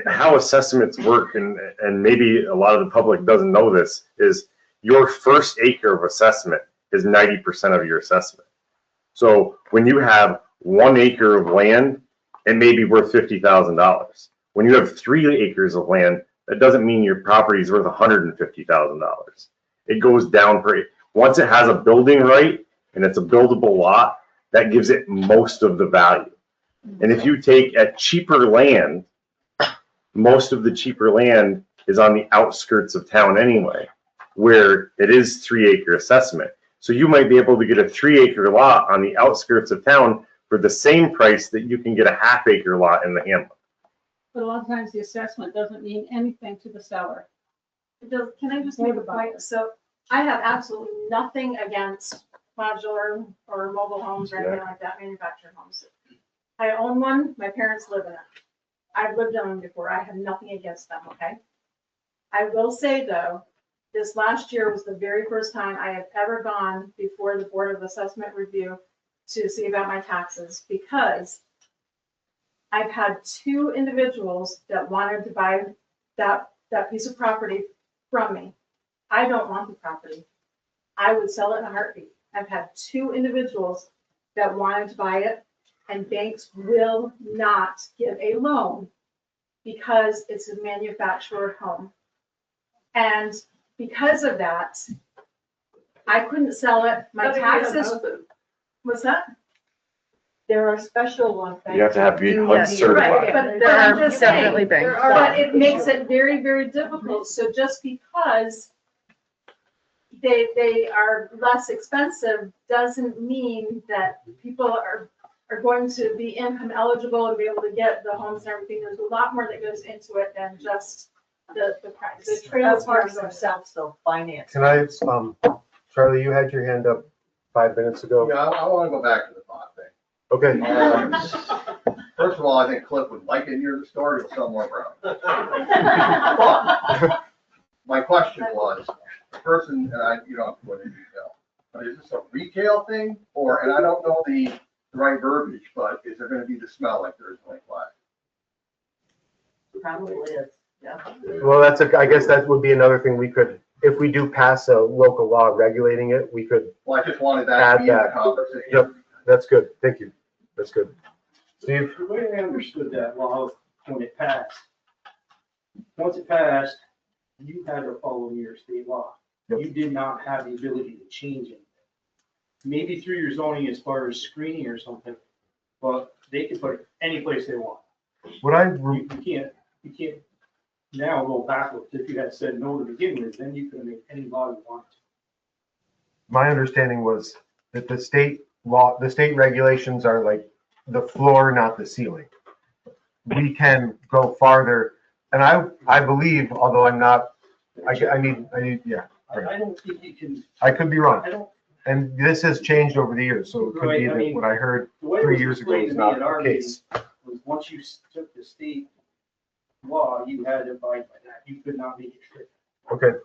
how assessments work, and maybe a lot of the public doesn't know this, is your first acre of assessment is 90% of your assessment. So when you have 1 acre of land, it may be worth $50,000. When you have 3 acres of land, that doesn't mean your property is worth $150,000. It goes down once it has a building right and it's a buildable lot, that gives it most of the value. And if you take at cheaper land, most of the cheaper land is on the outskirts of town anyway, where it is 3 acre assessment. So you might be able to get a 3 acre lot on the outskirts of town for the same price that you can get a ½ acre lot in the hamlet. But a lot of times the assessment doesn't mean anything to the seller. Can I just make a point? So I have absolutely nothing against modular or mobile homes or anything like that, manufactured homes. I own one, my parents live in it. I've lived in them before, I have nothing against them, okay? I will say though, this last year was the very first time I have ever gone before the Board of Assessment Review to see about my taxes, because I've had 2 individuals that wanted to buy that piece of property from me. I don't want the property. I would sell it in a heartbeat. I've had 2 individuals that wanted to buy it, and banks will not give a loan because it's a manufactured home. And because of that, I couldn't sell it. My taxes. What's that? There are special ones. You have to be HUD certified. But There I'm are just saying, definitely banks. but it makes it very, very difficult. So just because they are less expensive doesn't mean that people are going to be income eligible and be able to get the homes and everything. There's a lot more that goes into it than just the price. The trailer parks themselves, though, finance. Can I, Charlie, you had your hand up 5 minutes ago. Yeah, I want to go back to the thought thing. Okay. First of all, I think Cliff would like it near the store, he'll sell more brown. But my question was, the person, and you don't have to go into detail, but is this a retail thing, or, and I don't know the right verbiage, but is there going to be the smell like there is in Lake Flat? Probably is, yeah. Well, I guess that would be another thing we could, if we do pass a local law regulating it, we could Well, I just wanted that add to be in the that. conversation. Yep, that's good. Thank you. That's good. Steve? The way I understood that law when it passed, once it passed, you had to follow New York state law. Yep. You did not have the ability to change it. Maybe through your zoning as far as screening or something, but they can put it any place they want. You can't now go backwards. If you had said no to begin with, then you could have made any law you wanted. My understanding was that the state law, the state regulations are like the floor, not the ceiling. We can go farther, and I believe, although I'm not, I need, yeah. Right. I don't think you can. I could be wrong. I don't. And this has changed over the years, so it could be that what I heard 3 years ago is not the case. Was once you took the state law, you had to abide by that. You could not make it strict. Okay.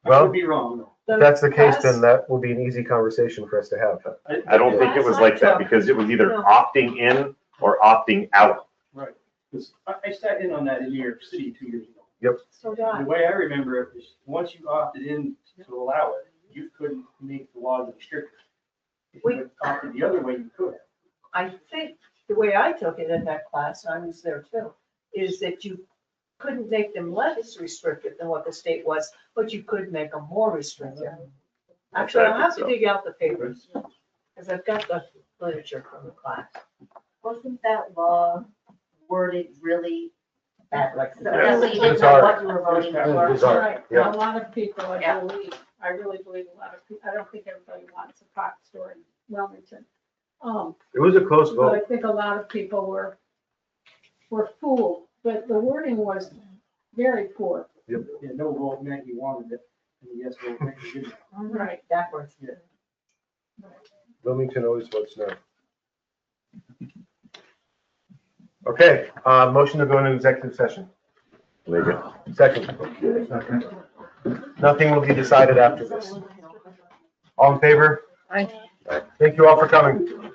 I Well, could be wrong though. if that's the case, then that will be an easy conversation for us to have. I don't think it was like that, because it was either opting in or opting out. Right, because I sat in on that in New York City 2 years ago. Yep. So did I. The way I remember it was, once you opted in to allow it, you couldn't make the laws any stricter. If you had opted the other way, you could have. I think the way I took it in that class, I was there too, is that you couldn't make them less restrictive than what the state was, but you could make them more restrictive. Actually, I'll have to dig out the papers, because I've got the literature from the class. Wasn't that law worded really bad, like, Yes. so you didn't know what you were voting for? Bizarre. Right, Yeah. a lot of people, I really believe a lot of people, I don't think everybody wants a pot store in Wilmington. It was a close But I vote. think a lot of people were fooled, but the wording was very poor. Yeah, no vote meant you wanted it. Yes, well, thank you. Right, backwards. Wilmington always votes no. Okay, motion to go into executive session. Make it. Second. Nothing will be decided after this. All in favor? Aye. Thank you all for coming.